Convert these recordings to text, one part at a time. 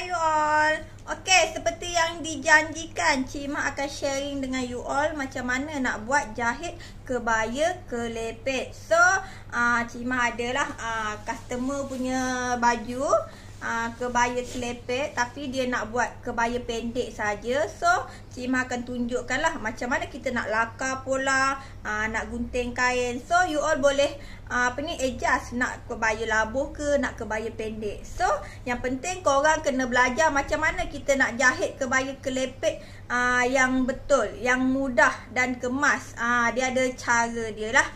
Hai you all. Okay, seperti yang dijanjikan, Cik Mak akan sharing dengan you all macam mana nak buat jahit kebaya kelepek. So, Cik Mak adalah customer punya baju kebaya kelepek, tapi dia nak buat kebaya pendek saja. So, Cik Mak akan tunjukkan lah macam mana kita nak lakar pola, nak gunting kain. So, you all boleh adjust, nak kebaya labuh ke, nak kebaya pendek. So, yang penting korang kena belajar macam mana kita nak jahit kebaya kelepek yang betul, yang mudah dan kemas. Dia ada cara dia lah.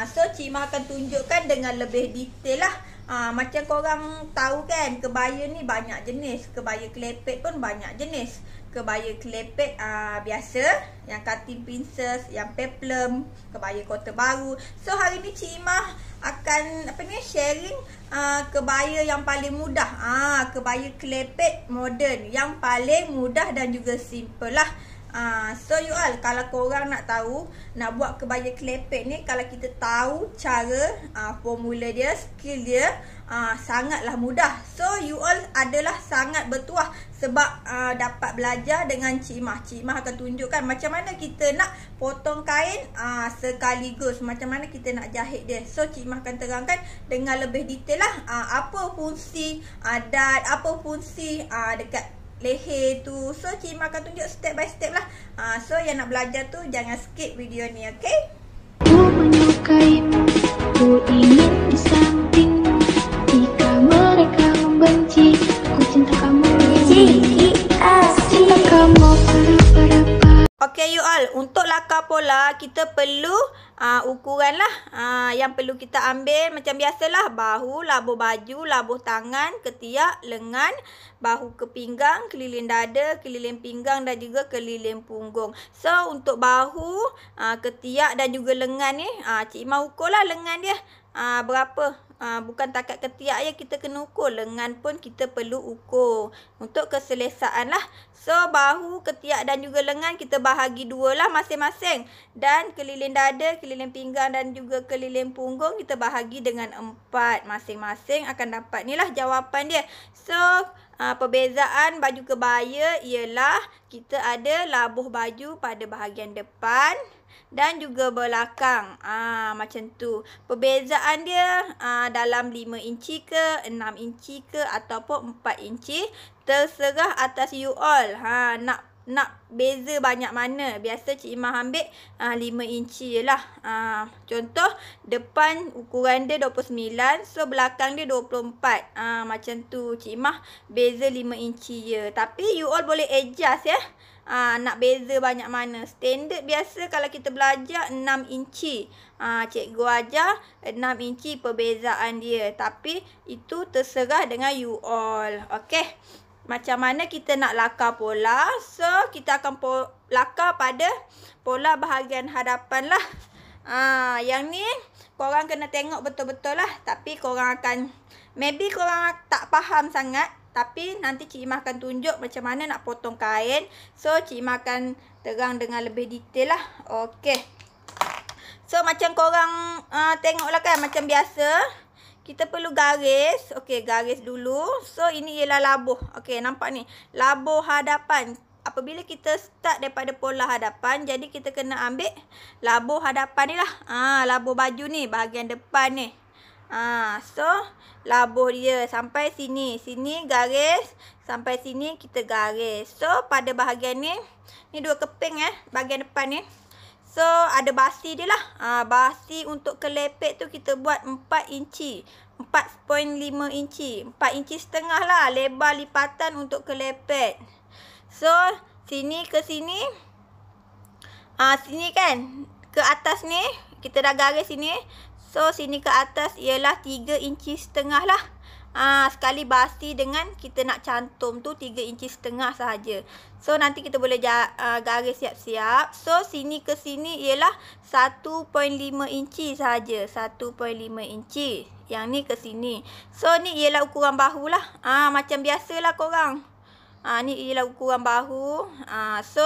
So, Cik Mak akan tunjukkan dengan lebih detail lah. Macam korang tahu kan, kebaya ni banyak jenis. Kebaya kelepek pun banyak jenis. Kebaya kelepek biasa, yang cutting princess, yang peplum, kebaya kota baru. So hari ni Cik Mak akan sharing kebaya yang paling mudah. Kebaya kelepek moden yang paling mudah dan juga simple lah. So you all, kalau korang nak tahu nak buat kebaya kelepek ni, kalau kita tahu cara, formula dia, skill dia, sangatlah mudah. So you all adalah sangat bertuah sebab dapat belajar dengan Cik Mak. Cik Mak akan tunjukkan macam mana kita nak potong kain sekaligus, macam mana kita nak jahit dia. So Cik Mak akan terangkan dengan lebih detail lah apa fungsi dan apa fungsi dekat leher tu. So Cik Mak akan tunjuk step by step lah. So yang nak belajar tu jangan skip video ni, okay? Ku menyukaimu, ku ingin di sampingmu. Jika mereka membenci, ku cinta kamu. Cinta kamu para. Okay you all, untuk lakar pola kita perlu ukuran lah. Yang perlu kita ambil macam biasalah, bahu, labuh baju, labuh tangan, ketiak, lengan, bahu ke pinggang, keliling dada, keliling pinggang dan juga keliling punggung. So untuk bahu, ketiak dan juga lengan ni, Cik Mak ukur lah lengan dia berapa. Bukan takat ketiak je kita kena ukur, lengan pun kita perlu ukur untuk keselesaan lah. So bahu, ketiak dan juga lengan kita bahagi dua lah masing-masing. Dan keliling dada, keliling pinggang dan juga keliling punggung kita bahagi dengan 4. Masing-masing akan dapat ni lah jawapan dia. So perbezaan baju kebaya ialah kita ada labuh baju pada bahagian depan dan juga belakang. Macam tu. Perbezaan dia dalam 5 inci ke, 6 inci ke ataupun 4 inci. Terserah atas you all. Nak beza banyak mana. Biasa Cik Mak ambil 5 inci je lah. Contoh depan ukuran dia 29. So belakang dia 24. Macam tu. Cik Mak beza 5 inci je. Tapi you all boleh adjust ya. Nak beza banyak mana. Standard biasa kalau kita belajar 6 inci. Cikgu ajar 6 inci perbezaan dia. Tapi itu terserah dengan you all. Okay. Macam mana kita nak lakar pola. So kita akan lakar pada pola bahagian hadapan lah. Yang ni korang kena tengok betul-betul lah. Tapi korang akan, maybe korang tak faham sangat. Tapi nanti Cik Mak akan tunjuk macam mana nak potong kain. So Cik Mak akan terang dengan lebih detail lah. Okay. So macam korang tengoklah kan, macam biasa kita perlu garis. Okay, garis dulu. So ini ialah labuh. Okay, nampak ni, labuh hadapan. Apabila kita start daripada pola hadapan, jadi kita kena ambil labuh hadapan ni lah. Labuh baju ni, bahagian depan ni. So labuh dia sampai sini. Sini garis, sampai sini kita garis. So pada bahagian ni, ni 2 keping bahagian depan ni. So ada basi dia lah. Basi untuk kelepek tu kita buat 4 inci. 4.5 inci. 4 inci setengah lah lebar lipatan untuk kelepek. So sini ke sini. Sini kan, ke atas ni kita dah garis sini. So sini ke atas ialah 3 inci setengah lah. Sekali basi dengan kita nak cantum tu 3 inci setengah sahaja. So nanti kita boleh garis siap-siap. So sini ke sini ialah 1.5 inci sahaja. 1.5 inci. Yang ni ke sini. So ni ialah ukuran bahu lah. Macam biasalah korang. Ni ialah ukuran bahu. So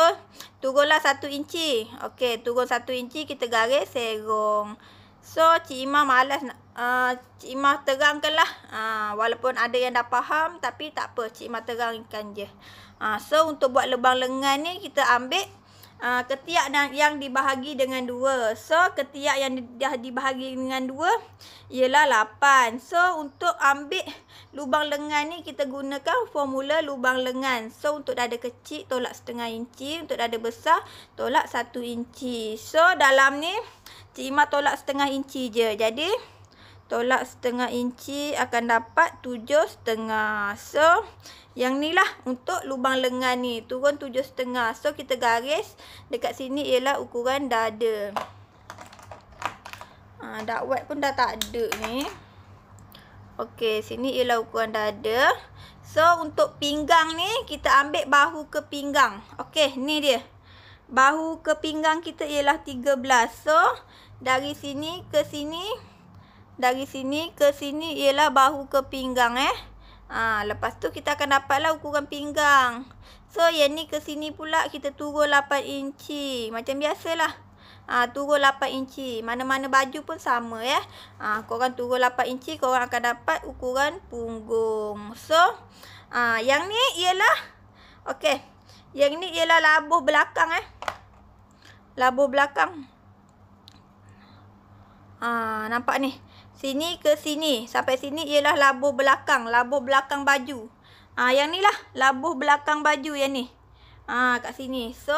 turunlah 1 inci. Okey, turun 1 inci kita garis serong. So, Cik Imah malas nak Cik Imah terangkanlah. Walaupun ada yang dah faham, tapi tak apa, Cik Imah terangkan je. So, untuk buat lubang lengan ni, kita ambil ketiak yang dibahagi dengan 2. So, ketiak yang dah dibahagi dengan 2 ialah 8. So, untuk ambil lubang lengan ni, kita gunakan formula lubang lengan. So, untuk dada kecil, tolak setengah inci. Untuk dada besar, tolak 1 inci. So, dalam ni, Cik Imah tolak setengah inci je. Jadi, tolak setengah inci akan dapat 7,5. So, yang ni lah untuk lubang lengan ni. Turun 7,5. So, kita garis dekat sini ialah ukuran dada. Dakwat pun dah tak ada ni. Okey, sini ialah ukuran dada. So, untuk pinggang ni, kita ambil bahu ke pinggang. Okey, ni dia. Bahu ke pinggang kita ialah 13. So, dari sini ke sini. Dari sini ke sini ialah bahu ke pinggang lepas tu kita akan dapatlah ukuran pinggang. So, yang ni ke sini pula kita turun 8 inci. Macam biasalah. Turun 8 inci. Mana-mana baju pun sama korang turun 8 inci, korang akan dapat ukuran punggung. So, yang ni ialah okey. Yang ni ialah labuh belakang Labuh belakang. Nampak ni. Sini ke sini. Sampai sini ialah labuh belakang. Labuh belakang baju. Yang ni lah. Labuh belakang baju yang ni. Kat sini. So,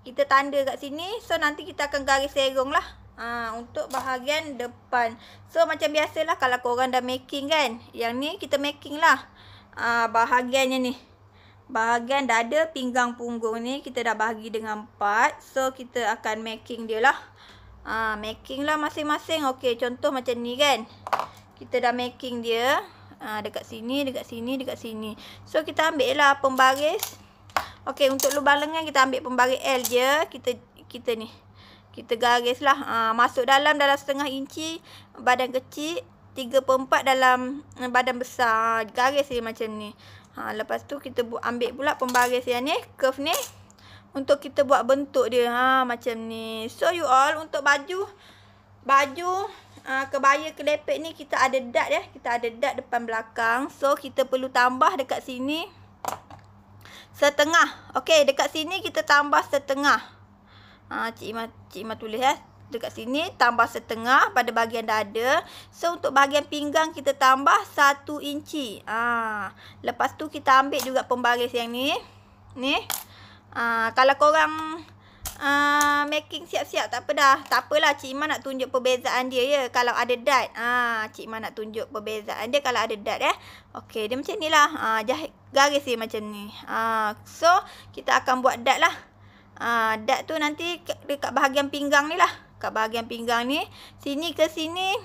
kita tanda kat sini. So, nanti kita akan garis serong lah. Untuk bahagian depan. So, macam biasalah kalau korang dah making kan. Yang ni kita making lah. Bahagiannya ni. Bahagian dada, pinggang, punggung ni kita dah bahagi dengan 4. So, kita akan making dia lah. Making lah masing-masing. Okey, contoh macam ni kan. Kita dah making dia. Dekat sini, dekat sini, dekat sini. So, kita ambil lah pembaris. Okey, untuk lubang lengan kita ambil pembaris L je. Kita ni. Kita garis lah. Masuk dalam setengah inci. Badan kecil. 3/4 dalam badan besar. Garis dia macam ni. Lepas tu kita ambil pula pembaris yang ni. Curve ni. Untuk kita buat bentuk dia. Macam ni. So, you all, untuk baju kebaya kelepek ni kita ada dart Kita ada dart depan belakang. So, kita perlu tambah dekat sini setengah. Okey, dekat sini kita tambah setengah. Cik Imah tulis dekat sini tambah setengah pada bahagian dada. So, untuk bahagian pinggang kita tambah 1 inci. Lepas tu kita ambil juga pembaris yang ni. Ni. Kalau korang making siap-siap tak apa dah. Tak apalah, Cik Imah nak tunjuk perbezaan dia kalau ada dart. Cik Imah nak tunjuk perbezaan dia kalau ada dart Okey, dia macam ni lah. Jahit garis dia macam ni. So, kita akan buat dart lah. Dart tu nanti dekat bahagian pinggang ni lah. Kat bahagian pinggang ni. Sini ke sini.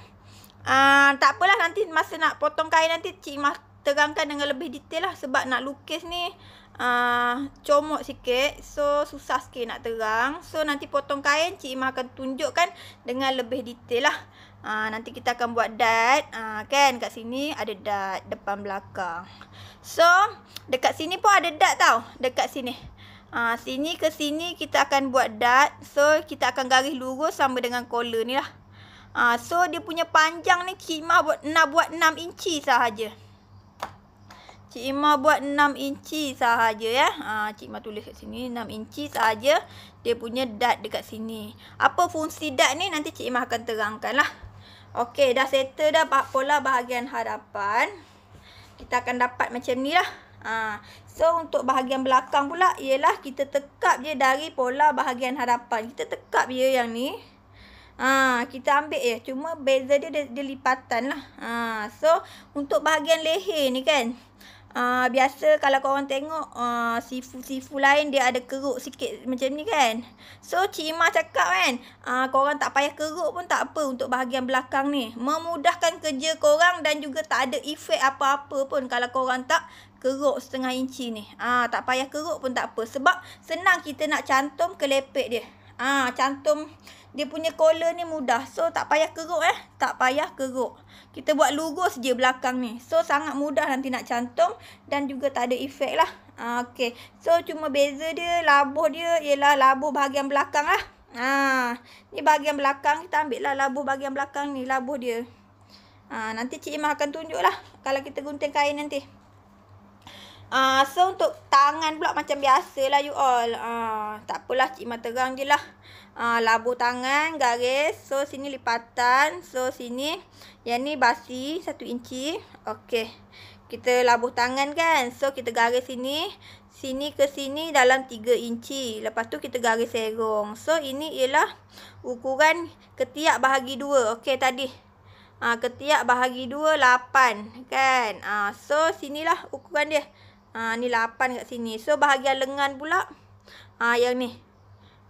Tak apalah, nanti masa nak potong kain nanti Cik Imah terangkan dengan lebih detail lah. Sebab nak lukis ni comot sikit. So, susah sikit nak terang. So, nanti potong kain Cik Imah akan tunjukkan dengan lebih detail lah. Nanti kita akan buat dart. Kan kat sini ada dart depan belakang. So, dekat sini pun ada dart tau. Dekat sini. Sini ke sini kita akan buat dart. So, kita akan garis lurus sama dengan collar ni lah. So, dia punya panjang ni Cik Imah nak buat 6 inci sahaja. Cik Imah buat 6 inci sahaja Cik Imah tulis kat sini 6 inci sahaja. Dia punya dart dekat sini. Apa fungsi dart ni nanti Cik Imah akan terangkan lah. Okey, dah settle dah pola bahagian hadapan. Kita akan dapat macam ni lah. So, untuk bahagian belakang pula ialah kita tekap je dari pola bahagian hadapan. Kita tekap je yang ni. Kita ambil cuma beza dia lipatan lah. So, untuk bahagian leher ni kan. Biasa kalau korang tengok sifu-sifu lain dia ada keruk sikit macam ni kan. So, Cik Imah cakap kan, korang tak payah keruk pun tak apa untuk bahagian belakang ni. Memudahkan kerja korang dan juga tak ada efek apa-apa pun kalau korang tak keruk setengah inci ni. Tak payah keruk pun tak apa. Sebab senang kita nak cantum kelepek dia. Cantum dia punya collar ni mudah. So, tak payah keruk Tak payah keruk. Kita buat lurus je belakang ni. So, sangat mudah nanti nak cantum. Dan juga tak ada efek lah. Okey. So, cuma beza dia, labuh dia ialah labuh bahagian belakang lah. Ni bahagian belakang. Kita ambil lah labuh bahagian belakang ni. Labuh dia. Nanti Cik Imah akan tunjuk lah kalau kita gunting kain nanti. So untuk tangan pula macam biasa lah you all. Tak apalah, Cik Imah terang je lah. Labuh tangan, garis. So sini lipatan. So sini, yang ni basi 1 inci. Okey. Kita labuh tangan kan. So kita garis sini. Sini ke sini dalam 3 inci. Lepas tu kita garis serong. So ini ialah ukuran ketiak bahagi 2. Okey tadi. Ketiak bahagi 2 8 kan. So sinilah ukuran dia. Ni 8 kat sini. So bahagian lengan pula. Yang ni.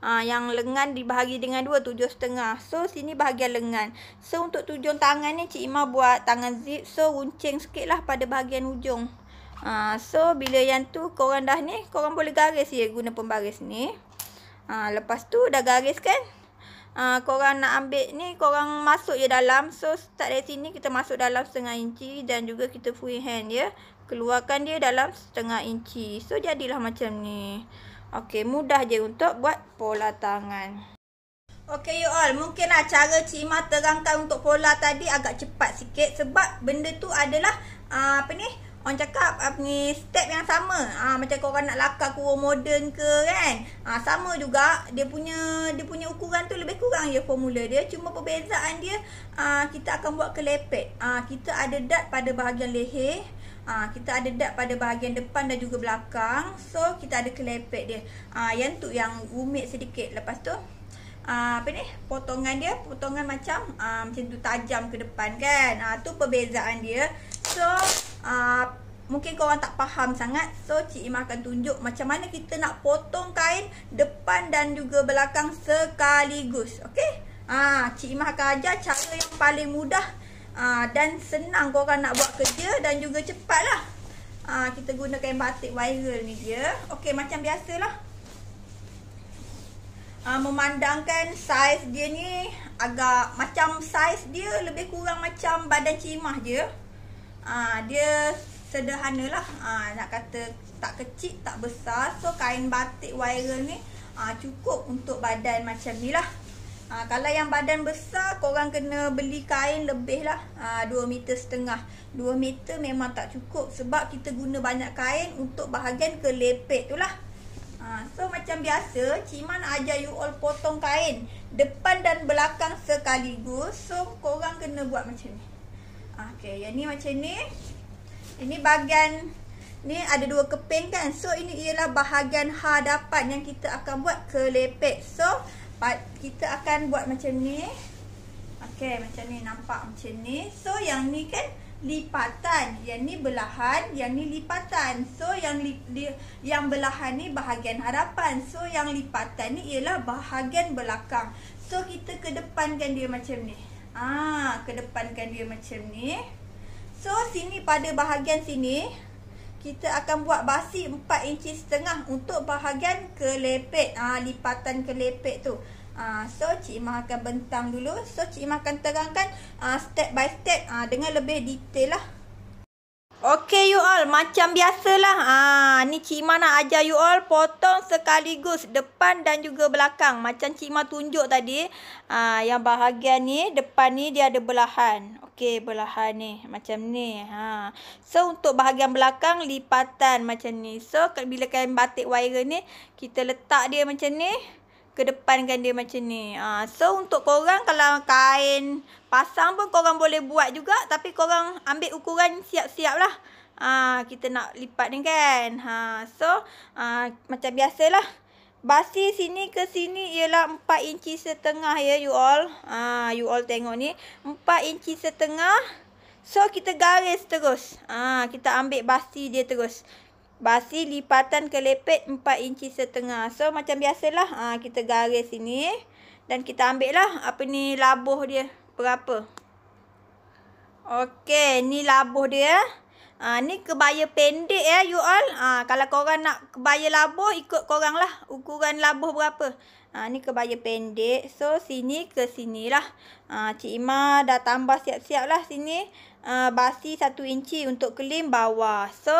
Yang lengan dibahagi dengan 2, 7,5. So sini bahagian lengan. So untuk tujung tangan ni Cik Imah buat tangan zip. So runcing sikit lah pada bahagian ujung. So bila yang tu korang dah ni, korang boleh garis je guna pembaris ni. Lepas tu dah garis kan. Korang nak ambil ni, korang masuk je dalam. So start dari sini kita masuk dalam 1/2 inci. Dan juga kita freehand ya. Keluarkan dia dalam 1/2 inci. So jadilah macam ni. Okey, mudah je untuk buat pola tangan. Okey you all, mungkinlah cara Cik Imah terangkan untuk pola tadi agak cepat sikit. Sebab benda tu adalah orang cakap step yang sama. Macam korang nak lakar kurung moden ke kan. Sama juga dia punya ukuran tu lebih kurang je formula dia. Cuma perbezaan dia kita akan buat kelepek. Kita ada dart pada bahagian leher. Kita ada dart pada bahagian depan dan juga belakang. So kita ada kelepek dia. Yang tu yang rumit sedikit. Lepas tu potongan dia, potongan macam tu tajam ke depan kan. Tu perbezaan dia. So mungkin korang tak faham sangat. So Cik Imah akan tunjuk macam mana kita nak potong kain depan dan juga belakang sekaligus. Okey. Cik Imah akan ajar cara yang paling mudah dan senang korang nak buat kerja dan juga cepat lah. Kita guna kain batik viral ni dia. Okey, macam biasalah. Memandangkan saiz dia ni agak macam saiz dia lebih kurang macam badan Cik Imah je. Dia sederhana lah. Nak kata tak kecil, tak besar. So kain batik viral ni cukup untuk badan macam ni lah. Kalau yang badan besar, korang kena beli kain lebih lah. 2,5 meter. 2 meter memang tak cukup. Sebab kita guna banyak kain untuk bahagian kelepek tu lah. So macam biasa, Cik Imah nak ajar you all potong kain depan dan belakang sekaligus. So korang kena buat macam ni. Okay, yang ni macam ni. Ini bahagian ni ada 2 keping kan. So ini ialah bahagian hadapan yang kita akan buat kelepek. So kita akan buat macam ni. Okay, macam ni, nampak macam ni. So yang ni kan lipatan, yang ni belahan, yang ni lipatan. So yang belahan ni bahagian hadapan. So yang lipatan ni ialah bahagian belakang. So kita kedepankan dia macam ni. Kedepankan dia macam ni. So sini pada bahagian sini kita akan buat basi 4,5 inci untuk bahagian kelepek. Lipatan kelepek tu. So Cik Imah akan bentang dulu. So Cik Imah akan terangkan step by step dengan lebih detail lah. Okay you all, macam biasalah. Ni Cik Imah nak ajar you all potong sekaligus depan dan juga belakang. Macam Cik Imah tunjuk tadi. Yang bahagian ni, depan ni dia ada belahan. Okey, belahan ni macam ni. So untuk bahagian belakang lipatan macam ni. So bila kain batik viral ni, kita letak dia macam ni. Kedepankan dia macam ni. So untuk korang kalau kain pasang pun korang boleh buat juga. Tapi korang ambil ukuran siap-siap lah. Kita nak lipat ni kan. So macam biasalah. Basi sini ke sini ialah 4,5 inci ya you all. You all tengok ni. 4,5 inci. So kita garis terus. Kita ambil basi dia terus. Basi lipatan kelepek 4,5 inci. So macam biasalah. Kita garis sini. Dan kita ambil lah labuh dia. Berapa. Okey, ni labuh dia. Ni kebaya pendek ya you all. Kalau korang nak kebaya labuh, ikut korang lah. Ukuran labuh berapa. Ni kebaya pendek. So sini ke sini lah. Cik Imah dah tambah siap-siap lah sini. Basi 1 inci untuk kelim bawah. So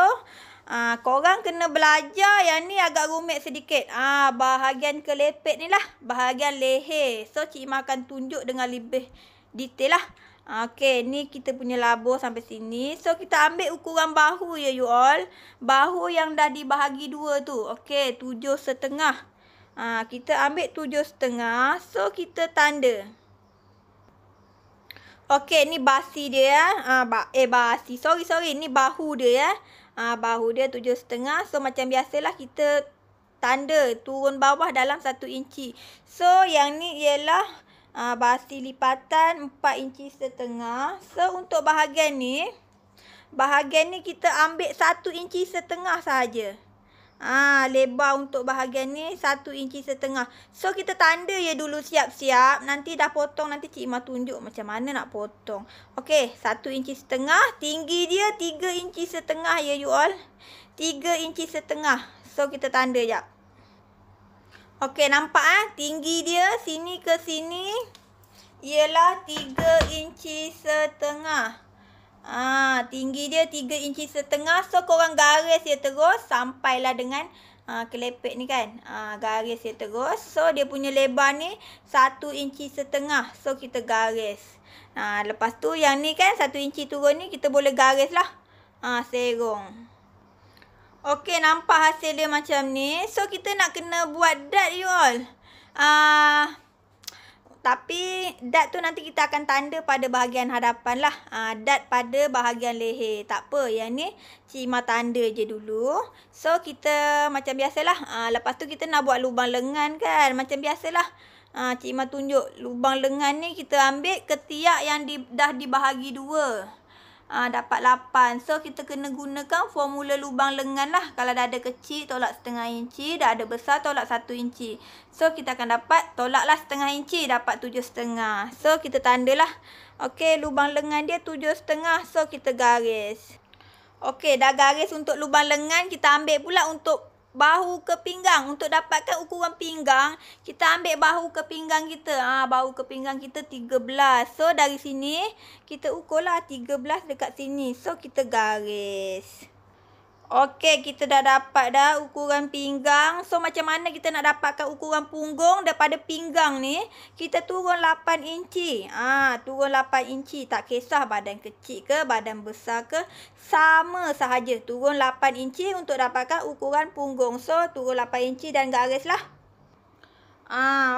Korang kena belajar yang ni agak rumit sedikit. Bahagian kelepek ni lah. Bahagian leher. So, Cik Ima akan tunjuk dengan lebih detail lah. Okey, ni kita punya labur sampai sini. So, kita ambil ukuran bahu ya you all. Bahu yang dah dibahagi 2 tu. Okey, 7,5. Kita ambil 7,5. So, kita tanda. Okey, ni basi dia ya. Basi. Sorry. Ni bahu dia ya. Bahu dia 7,5. So, macam biasalah kita tanda turun bawah dalam 1 inci. So, yang ni ialah basi lipatan 4,5 inci. So, untuk bahagian ni kita ambil 1,5 inci sahaja. Lebar untuk bahagian ni 1,5 inci. So, kita tanda je dulu siap-siap. Nanti dah potong, nanti Cik Ima tunjuk macam mana nak potong. Okey, 1,5 inci. Tinggi dia 3,5 inci ya you all. 3,5 inci. So, kita tanda jap. Okey, nampak tinggi dia sini ke sini ialah 3,5 inci. Tinggi dia 3,5 inci. So, korang garis dia terus sampailah dengan kelepek ni kan. Garis dia terus. So, dia punya lebar ni 1,5 inci. So, kita garis. Lepas tu yang ni kan 1 inci turun ni kita boleh garis lah. Serong. Okey, nampak hasil dia macam ni. So, kita nak kena buat dot you all. Tapi dot tu nanti kita akan tanda pada bahagian hadapan lah. Dot pada bahagian leher. Tak apa, yang ni Cik Ima tanda je dulu. So, kita macam biasalah. Lepas tu kita nak buat lubang lengan kan. Macam biasalah. Cik Ima tunjuk lubang lengan ni kita ambil ketiak yang dah dibahagi 2. Dapat 8. So, kita kena gunakan formula lubang lengan lah. Kalau dah ada kecil, tolak 1/2 inci. Dah ada besar, tolak 1 inci. So, kita akan dapat, tolaklah 1/2 inci. Dapat 7,5. So, kita tandalah. Okey, lubang lengan dia 7,5. So, kita garis. Okey, dah garis untuk lubang lengan. Kita ambil pula untuk bahu ke pinggang. Untuk dapatkan ukuran pinggang, kita ambil bahu ke pinggang kita. Bahu ke pinggang kita 13. So, dari sini, kita ukurlah 13 dekat sini. So, kita garis. Okey, kita dah dapat dah ukuran pinggang. So, macam mana kita nak dapatkan ukuran punggung daripada pinggang ni? Kita turun 8 inci. Turun 8 inci. Tak kisah badan kecil ke, badan besar ke. Sama sahaja. Turun 8 inci untuk dapatkan ukuran punggung. So, turun 8 inci dan garis lah.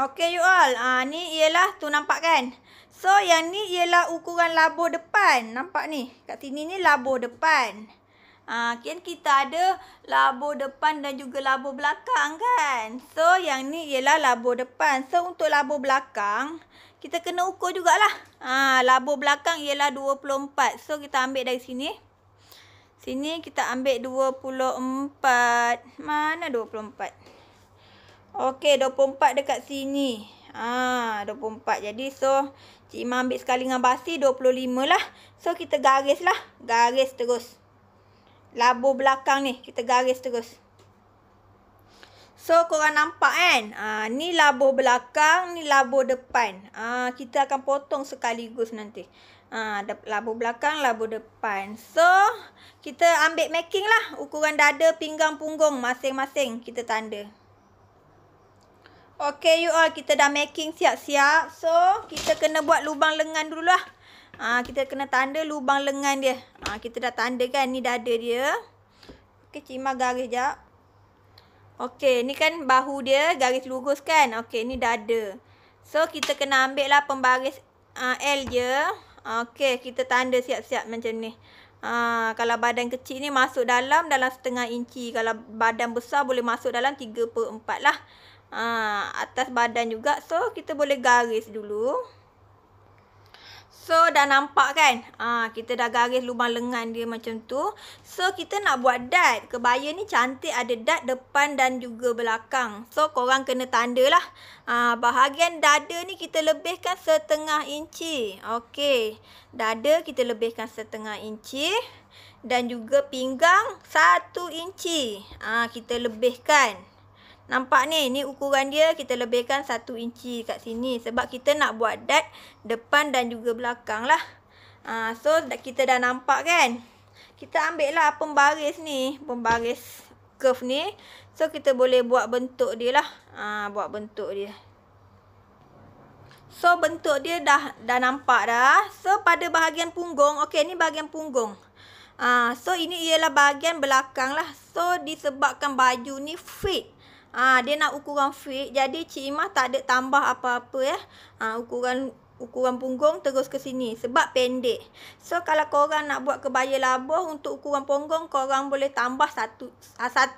Okey you all. Ni ialah tu nampak kan? So, yang ni ialah ukuran labur depan. Nampak ni? Kat sini ni labur depan. Kan kita ada labur depan dan juga labur belakang kan. So, yang ni ialah labur depan. So, untuk labur belakang, kita kena ukur jugalah. Labur belakang ialah 24. So, kita ambil dari sini. Sini kita ambil 24. Mana 24? Okey, 24 dekat sini. 24. Jadi, so, Cik Ima ambil sekali dengan basi 25 lah. So, kita garis lah. Garis terus. Labur belakang ni, kita garis terus. So, korang nampak kan? Ni labur belakang, ni labur depan. Kita akan potong sekaligus nanti. Labur belakang, labur depan. So, kita ambil marking lah. Ukuran dada, pinggang, punggung masing-masing kita tanda. Okey you all, kita dah marking siap-siap. So, kita kena buat lubang lengan dulu lah. Kita kena tanda lubang lengan dia. Kita dah tanda kan, ni dada dia. Okey, Cik Ima garis jap. Okey, ni kan bahu dia, garis lurus kan. Okey, ni dada. So, kita kena ambil lah pembaris L je. Okey, kita tanda siap-siap macam ni. Kalau badan kecil ni masuk dalam 1/2 inci. Kalau badan besar boleh masuk dalam 3/4 lah. Atas badan juga. So, kita boleh garis dulu. So, dah nampak kan? Kita dah garis lubang lengan dia macam tu. So, kita nak buat dot. Kebaya ni cantik ada dot depan dan juga belakang. So, korang kena tanda lah. Bahagian dada ni kita lebihkan 1/2 inci. Okey. Dada kita lebihkan 1/2 inci. Dan juga pinggang 1 inci. Kita lebihkan. Nampak ni, ni ukuran dia kita lebihkan 1 inci kat sini. Sebab kita nak buat dot depan dan juga belakang lah. So, kita dah nampak kan? kita ambil lah pembaris ni. Pembaris curve ni. So, kita boleh buat bentuk dia lah. Buat bentuk dia. So, bentuk dia dah nampak dah. So, pada bahagian punggung. Okey, ni bahagian punggung. So, ini ialah bahagian belakang lah. So, disebabkan baju ni fit. Dia nak ukuran fit. Jadi, Cik Imah tak ada tambah apa-apa ya. Ukuran punggung terus ke sini. Sebab pendek. So, kalau korang nak buat kebaya labuh untuk ukuran punggung, korang boleh tambah 1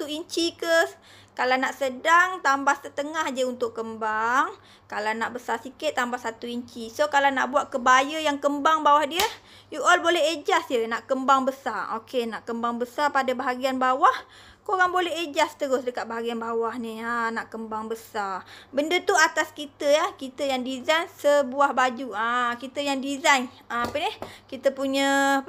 inci ke. Kalau nak sedang, tambah setengah je untuk kembang. Kalau nak besar sikit, tambah 1 inci. So, kalau nak buat kebaya yang kembang bawah dia, you all boleh adjust je nak kembang besar. Okey, nak kembang besar pada bahagian bawah, korang boleh adjust terus dekat bahagian bawah ni. Nak kembang besar. Benda tu atas kita ya. Kita yang design sebuah baju. Kita yang design. Kita punya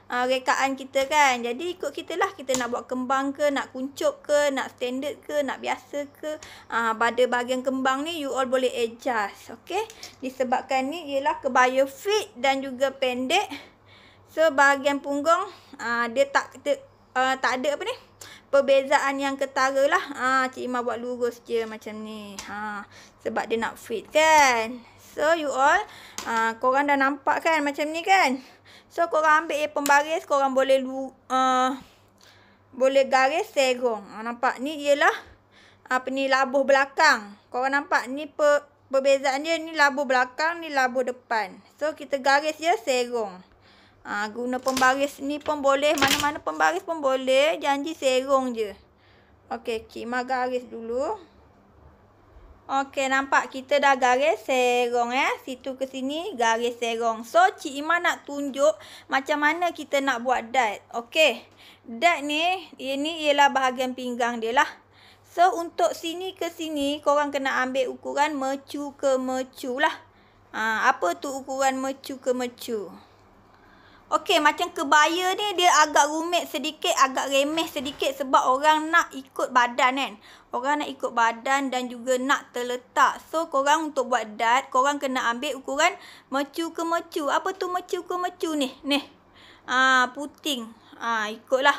rekaan kita kan. Jadi ikut kita lah. Kita nak buat kembang ke, nak kuncup ke, nak standard ke, nak biasa ke. Pada bahagian kembang ni you all boleh adjust. Okey. Disebabkan ni ialah kebaya fit dan juga pendek. So bahagian punggung dia tak ada perbezaan yang ketara lah. Cik Imah buat lurus je macam ni. Sebab dia nak fit kan. So you all korang dah nampak kan macam ni kan. So korang ambil pembaris, korang boleh garis serong. Nampak ni ialah labuh belakang. Korang nampak ni perbezaan dia, ni labuh belakang, ni labuh depan. So kita garis je serong. Guna pembaris ni pun boleh, mana-mana pembaris pun boleh, janji serong je. Okey, Cik Imah garis dulu. Okey, nampak kita dah garis serong ya. Situ ke sini garis serong. So, Cik Imah nak tunjuk macam mana kita nak buat dart. Okey. Dart ni, ini ialah bahagian pinggang dia lah. So, untuk sini ke sini, korang kena ambil ukuran mecu ke mecu lah. Apa tu ukuran mecu ke mecu? Okey, macam kebaya ni dia agak rumit sedikit, agak remeh sedikit sebab orang nak ikut badan kan. Orang nak ikut badan dan juga nak terletak. So, korang untuk buat dart, korang kena ambil ukuran mecu ke mecu. Apa tu mecu ke mecu ni? Ni. Puting. Ikutlah.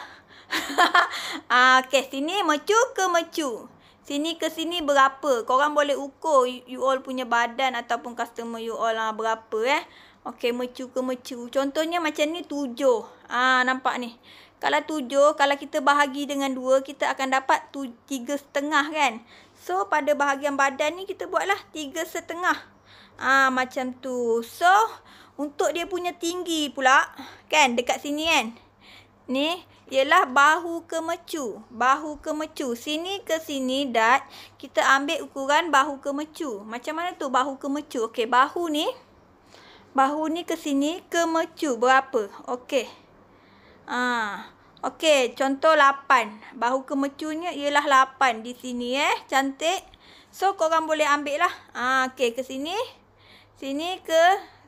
Okey, sini mecu ke mecu. Sini ke sini berapa? Korang boleh ukur you all punya badan ataupun customer you all berapa Okey, mecu ke mecu. Contohnya macam ni 7. Nampak ni. Kalau 7, kalau kita bahagi dengan 2, kita akan dapat 3,5 kan. So, pada bahagian badan ni kita buatlah 3,5. Macam tu. So, untuk dia punya tinggi pula, kan, dekat sini kan. Ni, ialah bahu ke mecu. Bahu ke mecu. Sini ke sini dart, kita ambil ukuran bahu ke mecu. Macam mana tu bahu ke mecu? Okey, bahu ni ke sini ke mecu berapa? Okey. Okey, contoh 8. Bahu ke mecunya ialah 8 di sini Cantik. So korang boleh ambil lah. Okey, ke sini. Sini ke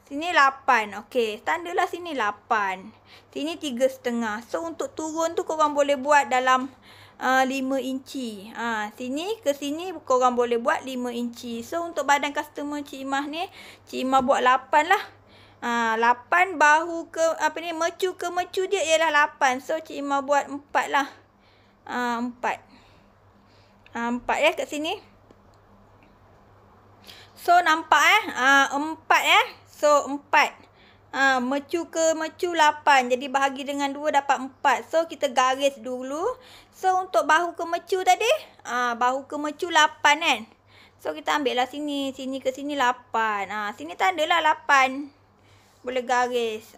sini 8. Okey, tandalah sini 8. Sini 3,5. So untuk turun tu korang boleh buat dalam 5 inci. Sini ke sini korang boleh buat 5 inci. So untuk badan customer Cik Imah ni, Cik Imah buat 8 lah. 8 bahu ke mecu ke mecu dia ialah 8. So Cik Imah buat 4 lah. 4. 4 kat sini. So nampak 4 So 4. Mecu ke mecu 8. Jadi bahagi dengan 2 dapat 4. So kita garis dulu. So untuk bahu ke mecu tadi, bahu ke mecu 8 kan. So kita ambil lah sini. Sini ke sini 8. Sini tandalah 8. Boleh garis.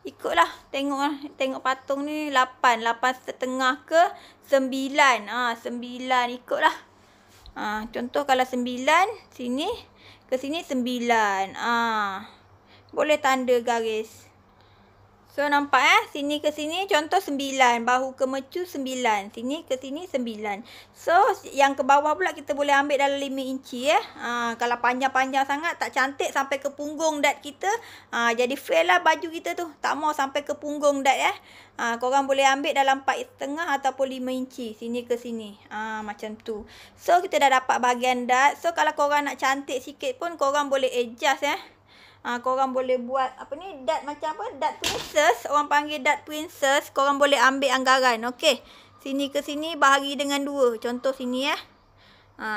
Ikutlah. Tengok patung ni 8. 8,5 ke 9. 9. Ikutlah. Contoh kalau 9. Sini ke sini 9. Boleh tanda garis. So nampak sini ke sini contoh 9. Bahu ke mecu 9. Sini ke sini 9. So yang ke bawah pula kita boleh ambil dalam 5 inci Kalau panjang-panjang sangat tak cantik sampai ke punggung dart kita. Jadi fail lah baju kita tu. Tak mau sampai ke punggung dart korang boleh ambil dalam 4,5 ataupun 5 inci. Sini ke sini. Macam tu. So kita dah dapat bahagian dart. So kalau korang nak cantik sikit pun korang boleh adjust Korang boleh buat apa ni, dart macam apa? Dart princess. Orang panggil dart princess. Korang boleh ambil anggaran. Okey. Sini ke sini bahagi dengan 2. Contoh sini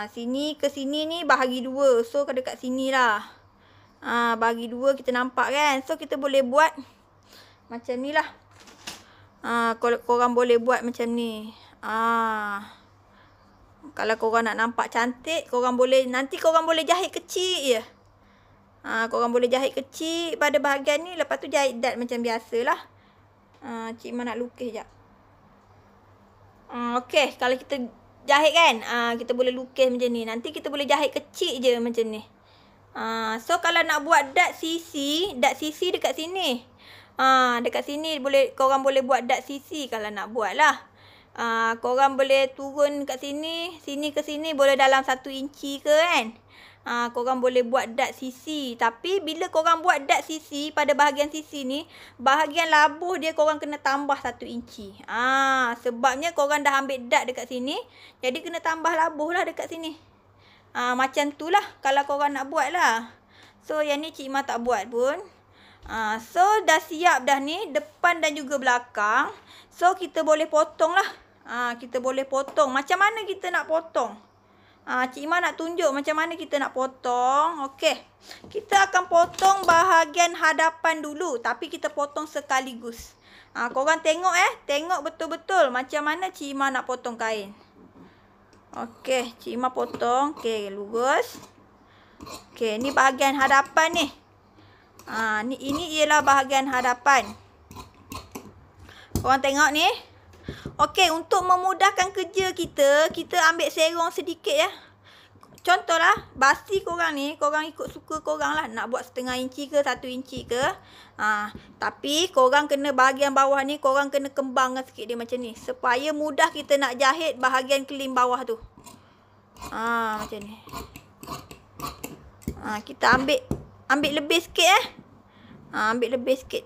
sini ke sini ni bahagi 2. So dekat sini lah. Bagi 2 kita nampak kan. So kita boleh buat macam ni lah. Korang boleh buat macam ni. Kalau korang nak nampak cantik, nanti korang boleh jahit kecil je. Korang boleh jahit kecil pada bahagian ni. Lepas tu jahit dart macam biasalah. Cik Ima nak lukis sekejap. Okey, kalau kita jahit kan, kita boleh lukis macam ni. Nanti kita boleh jahit kecil je macam ni. So kalau nak buat dart sisi dekat sini. Dekat sini korang boleh buat dart sisi kalau nak buat lah. Korang boleh turun kat sini, sini ke sini boleh dalam 1 inci ke kan. Korang boleh buat dart sisi. Tapi bila korang buat dart sisi pada bahagian sisi ni, bahagian labuh dia korang kena tambah 1 inci. Sebabnya korang dah ambil dart dekat sini, jadi kena tambah labuh lah dekat sini. Macam tu lah kalau korang nak buat lah. So yang ni Cik Ima tak buat pun. So dah siap dah ni, depan dan juga belakang. So kita boleh potong lah. Kita boleh potong. Macam mana kita nak potong? Cik Ima nak tunjuk macam mana kita nak potong. Okey. Kita akan potong bahagian hadapan dulu. Tapi kita potong sekaligus. Korang tengok Tengok betul-betul macam mana Cik Ima nak potong kain. Okey. Cik Ima potong. Okey. Lurus. Okey. Ni bahagian hadapan ni. Ini ialah bahagian hadapan. Korang tengok ni. Okey, untuk memudahkan kerja kita ambil serong sedikit ya. Contohlah, basi korang ni, korang ikut suka korang lah. Nak buat 0,5 inci ke 1 inci ke. Tapi korang kena bahagian bawah ni, korang kena kembangkan sikit dia macam ni. Supaya mudah kita nak jahit bahagian kelim bawah tu. Macam ni. Kita ambil lebih sikit ambil lebih sikit.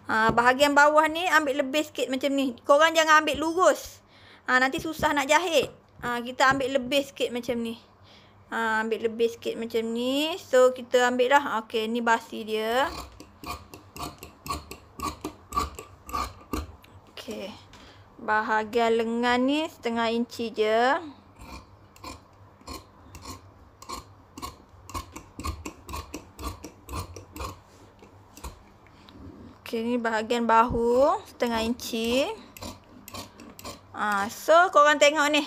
Bahagian bawah ni ambil lebih sikit macam ni. Korang jangan ambil lurus. Nanti susah nak jahit. Kita ambil lebih sikit macam ni. Ambil lebih sikit macam ni. So kita ambil lah. Okey, ni basi dia. Okey. Bahagian lengan ni 0,5 inci je. Okey, ni bahagian bahu 0,5 inci. So korang tengok ni.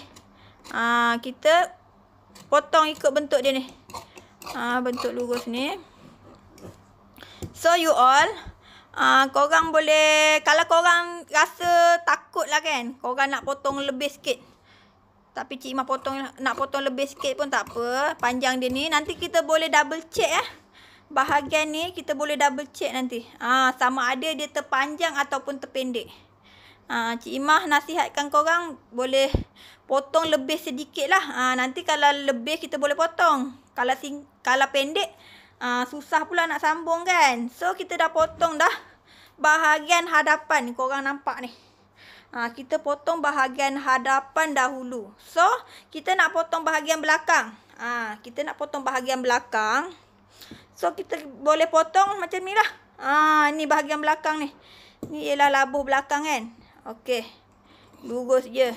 Kita potong ikut bentuk dia ni. Bentuk lurus ni. So you all, korang boleh, kalau korang rasa takut lah kan, korang nak potong lebih sikit. Tapi Cik Ima nak potong lebih sikit pun tak apa. Panjang dia ni. Nanti kita boleh double check bahagian ni kita boleh double check nanti. Sama ada dia terpanjang ataupun terpendek. Cik Imah nasihatkan korang boleh potong lebih sedikit lah. Nanti kalau lebih kita boleh potong. Kalau pendek, susah pula nak sambung kan. So kita dah potong dah bahagian hadapan. Korang nampak ni. Kita potong bahagian hadapan dahulu. So kita nak potong bahagian belakang. Kita nak potong bahagian belakang. So kita boleh potong macam ni lah. Ni bahagian belakang ni. Ni ialah labuh belakang kan. Okey. Lurus je.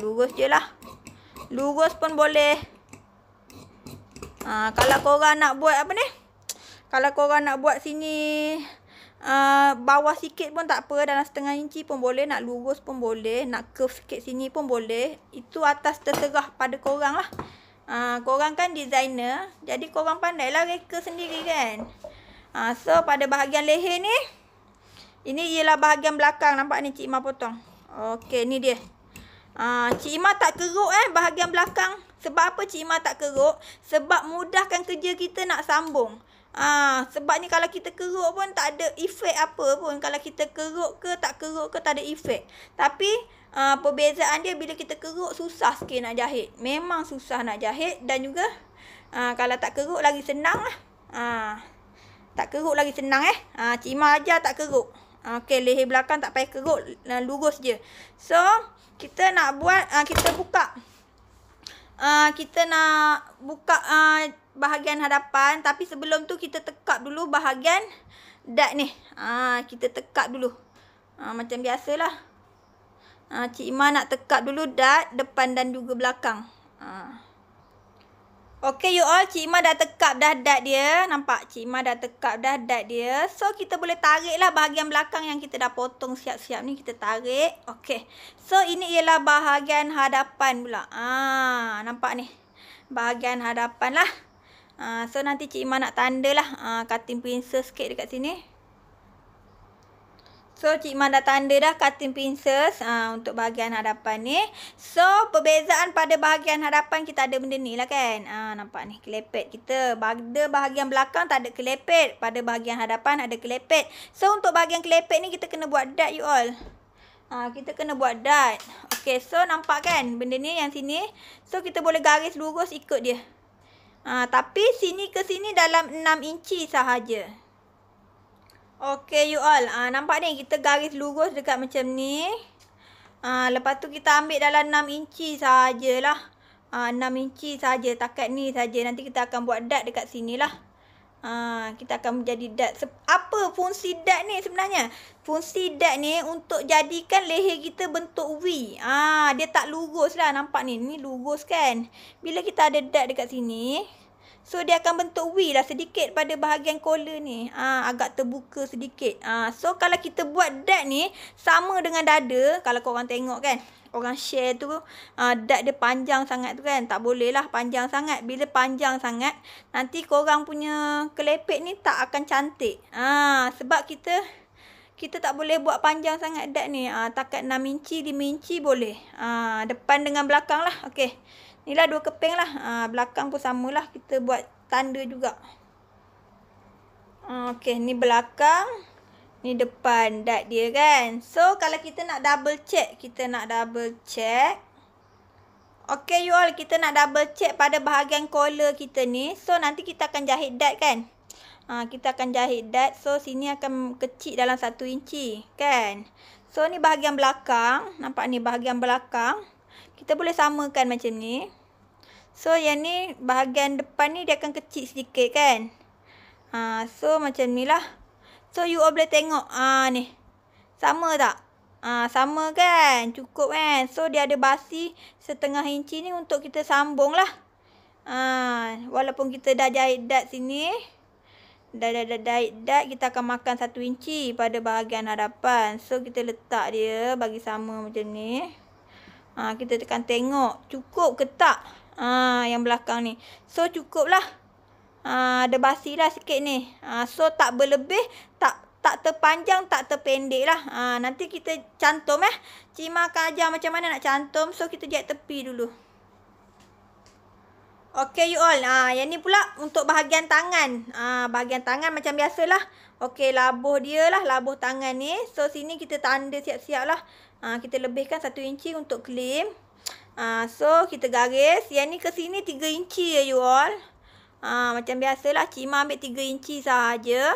Lurus je lah. Lurus pun boleh. Kalau korang nak buat apa ni? Kalau korang nak buat sini bawah sikit pun tak apa. Dalam 0,5 inci pun boleh. Nak lurus pun boleh. Nak curve sikit sini pun boleh. Itu atas terserah pada korang lah. Korang kan designer. Jadi korang pandailah reka sendiri kan. So pada bahagian leher ni, ini ialah bahagian belakang. Nampak ni Cik Ima potong. Okey, ni dia. Cik Ima tak keruk bahagian belakang. Sebab apa Cik Ima tak keruk? Sebab mudahkan kerja kita nak sambung. Sebab ni kalau kita keruk pun tak ada efek apa pun. Kalau kita keruk ke tak ada efek. Tapi perbezaan dia bila kita keruk susah sikit nak jahit. Memang susah nak jahit. Dan juga kalau tak keruk lagi senang lah. Tak keruk lagi senang Cik Ima ajar tak keruk. Okey, leher belakang tak payah keruk, lurus je. So kita nak buat, kita buka. Kita nak buka bahagian hadapan. Tapi sebelum tu kita tekap dulu bahagian dad ni. Kita tekap dulu. Macam biasalah. Cik Ima nak tekap dulu dad depan dan juga belakang. Okay you all, Cik Ima dah tekap dah dad dia. Nampak? Cik Ima dah tekap dah dad dia. So, kita boleh tarik lah bahagian belakang yang kita dah potong siap-siap ni. Kita tarik. Okay. So, ini ialah bahagian hadapan pula. Nampak ni? Bahagian hadapan lah. So, nanti Cik Ima nak tanda lah. Cutting pincers sikit dekat sini. So, Cik Ima dah tanda dah cutting pincers untuk bahagian hadapan ni. So, perbezaan pada bahagian hadapan kita ada benda ni lah kan. Nampak ni, kelepet kita. Pada bahagian belakang tak ada kelepet. Pada bahagian hadapan ada kelepet. So, untuk bahagian kelepet ni kita kena buat dot you all. Kita kena buat dot. Okay, so nampak kan benda ni yang sini. So, kita boleh garis lurus ikut dia. Tapi sini ke sini dalam 6 inci sahaja. Okay you all. Nampak ni kita garis lurus dekat macam ni. Lepas tu kita ambil dalam 6 inci sahajalah. 6 inci sahaja. Takat ni sahaja. Nanti kita akan buat dot dekat sini lah. Kita akan menjadi dot. Apa fungsi dot ni sebenarnya? Fungsi dot ni untuk jadikan leher kita bentuk V. Dia tak lurus lah. Nampak ni. Ni lurus kan. Bila kita ada dot dekat sini. So, dia akan bentuk V lah sedikit pada bahagian collar ni. Agak terbuka sedikit. So, kalau kita buat dot ni sama dengan dada. Kalau korang tengok kan. Orang share tu. Dot dia panjang sangat tu kan. Tak boleh lah panjang sangat. Bila panjang sangat. Nanti korang punya kelepet ni tak akan cantik. Sebab kita tak boleh buat panjang sangat dot ni. Takat 6 inci, 5 inci boleh. Depan dengan belakang lah. Okay. Inilah 2 keping lah. Belakang pun samalah. Kita buat tanda juga. Okay. Ni belakang. Ni depan dot dia kan. So, kalau kita nak double check. Okay you all. Kita nak double check pada bahagian collar kita ni. So, nanti kita akan jahit dot kan. Kita akan jahit dot. So, sini akan kecil dalam 1 inci. Kan. So, ni bahagian belakang. Nampak ni bahagian belakang. Kita boleh samakan macam ni. So, yang ni bahagian depan ni dia akan kecil sedikit kan. So, macam ni lah. So, you all boleh tengok. Ni. Sama tak? Sama kan? Cukup kan? So, dia ada basi 1/2 inci ni untuk kita sambung lah. Walaupun kita dah jahit dot sini. Dah jahit dot. Kita akan makan 1 inci pada bahagian hadapan. So, kita letak dia bagi sama macam ni. Kita tekan tengok. Cukup ke tak? Yang belakang ni. So, cukup lah. Ada basi lah sikit ni. So, tak berlebih. Tak terpanjang, tak terpendek lah. Nanti kita cantum Cik Ima akan ajar macam mana nak cantum. So, kita jahit tepi dulu. Okay you all. Yang ni pula untuk bahagian tangan. Bahagian tangan macam biasalah. Okay, labuh dia lah. Labuh tangan ni. So, sini kita tanda siap-siap lah. Kita lebihkan 1 inci untuk claim. So, kita garis. Yang ni ke sini 3 inci ya you all. Macam biasalah. Cik Ima ambil 3 inci sahaja.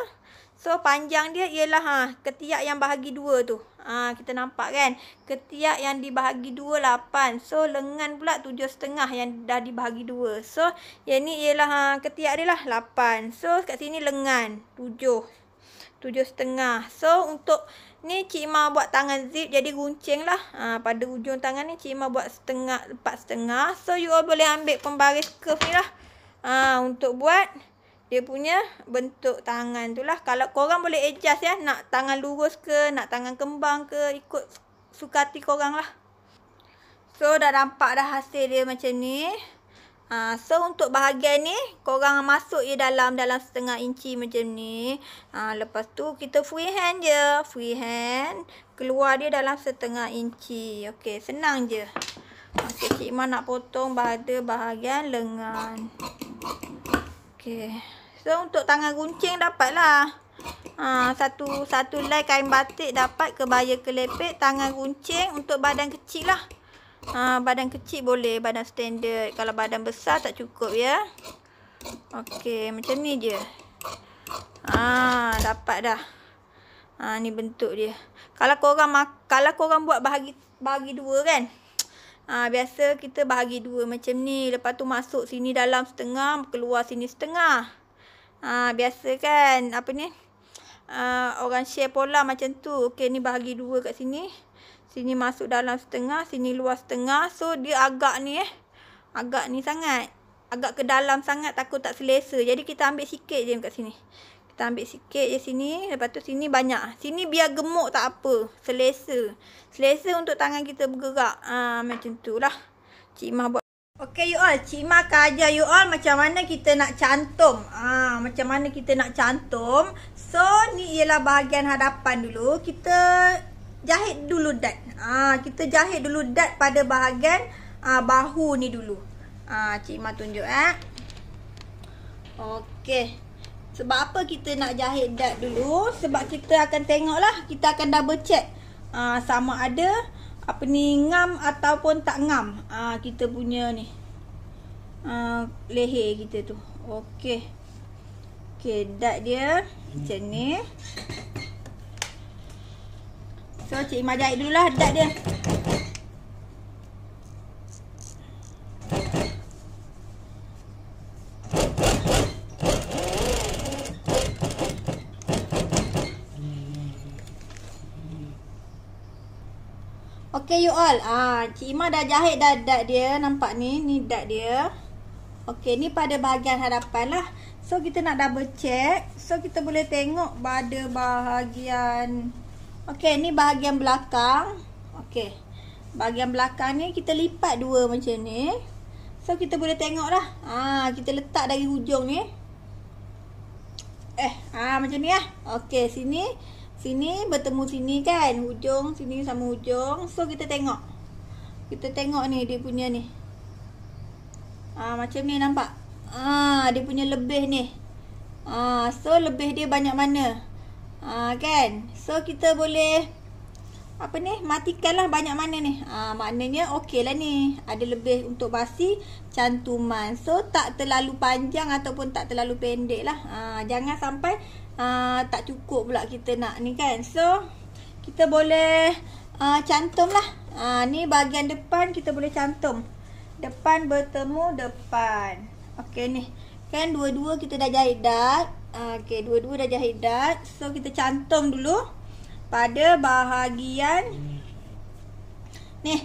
So, panjang dia ialah ketiak yang bahagi 2 tu. Kita nampak kan. Ketiak yang dibahagi 2, 8. So, lengan pula 7,5 yang dah dibahagi 2. So, yang ni ialah ketiak dia lah 8. So, kat sini lengan 7,5. So, untuk ni Cik Ima buat tangan zip. Jadi, guncing lah. Pada ujung tangan ni Cik Ima buat 4,5. So, you all boleh ambil pembaris curve ni lah. Untuk buat dia punya bentuk tangan tu lah. Kalau korang boleh adjust ya. Nak tangan lurus ke. Nak tangan kembang ke. Ikut suka hati korang lah. So, dah nampak dah hasil dia macam ni. So, untuk bahagian ni. Korang masuk je dalam 1/2 inci macam ni. Lepas tu, kita freehand je. Freehand. Keluar dia dalam 1/2 inci. Okay, senang je. Okay, Cik Ima nak potong pada bahagian lengan. Okay. So, untuk tangan guncing dapatlah. Satu lay kain batik dapat kebaya kelepet. Tangan guncing untuk badan kecil lah. Badan kecil boleh. Badan standard. Kalau badan besar tak cukup ya. Okay. Macam ni je. Dapat dah. Ni bentuk dia. Kalau korang buat bahagi 2 kan. Biasa kita bahagi dua macam ni. Lepas tu masuk sini dalam setengah, keluar sini setengah. Biasa kan, apa ni? Orang share pola macam tu. Okey, ni bahagi dua kat sini. Sini masuk dalam setengah, sini luar setengah. So, dia agak ni agak ni sangat. Agak ke dalam sangat, takut tak selesa. Jadi, kita ambil sikit je kat sini. Kita ambil sikit je sini. Lepas tu, sini banyak. Sini biar gemuk tak apa. Selesa. Selesa untuk tangan kita bergerak. Macam tu lah. Cik Mah buat. Okay, you all. Cik Mah akan ajar you all macam mana kita nak cantum. Macam mana kita nak cantum. So, ni ialah bahagian hadapan dulu. Kita jahit dulu dad. Kita jahit dulu dad pada bahagian bahu ni dulu. Cik Mah tunjuk Okey. Sebab apa kita nak jahit dad dulu? Sebab kita akan tengok lah. Kita akan double check. Sama ada apa ni, ngam ataupun tak ngam. Kita punya ni. Leher kita tu. Okey. Okey, dad dia macam ni. So, Cik Imah jahit dululah dad dia. Okay, you all. Cik Imah dah jahit dah dad dia. Nampak ni? Ni dad dia. Okay, ni pada bahagian hadapan lah. So, kita nak double check. So, kita boleh tengok pada bahagian... Okay, ni bahagian belakang. Okay. Bahagian belakang ni kita lipat dua macam ni. So, kita boleh tengok lah. Kita letak dari hujung ni. Macam ni lah. Okay, sini. Sini bertemu sini kan. Hujung sini sama hujung. So, kita tengok. Kita tengok ni dia punya ni. Macam ni nampak. Dia punya lebih ni. So, lebih dia banyak mana. Kan. So, kita boleh apa ni, matikanlah banyak mana ni. Maknanya okey lah ni. Ada lebih untuk basi cantuman. So, tak terlalu panjang ataupun tak terlalu pendek lah. Jangan sampai tak cukup pula kita nak ni kan. So, kita boleh cantum lah. Ni bahagian depan kita boleh cantum. Depan bertemu depan. Okey ni. Kan dua-dua kita dah jahit dad. Okey, dua-dua dah jahit dad. So, kita cantum dulu pada bahagian ni.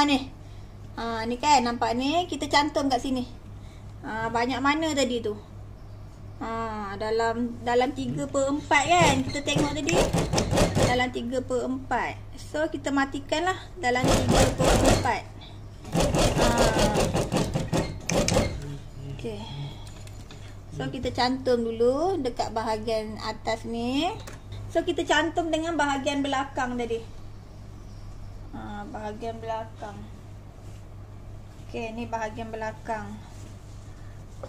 Ni. Ni kan nampak ni. Kita cantum kat sini. Banyak mana tadi tu? Dalam 3/4 kan. Kita tengok tadi. Dalam 3/4. So, kita matikan lah. Dalam 3/4. Okay. So, kita cantum dulu dekat bahagian atas ni. So, kita cantum dengan bahagian belakang tadi. Bahagian belakang. Okay, ni bahagian belakang.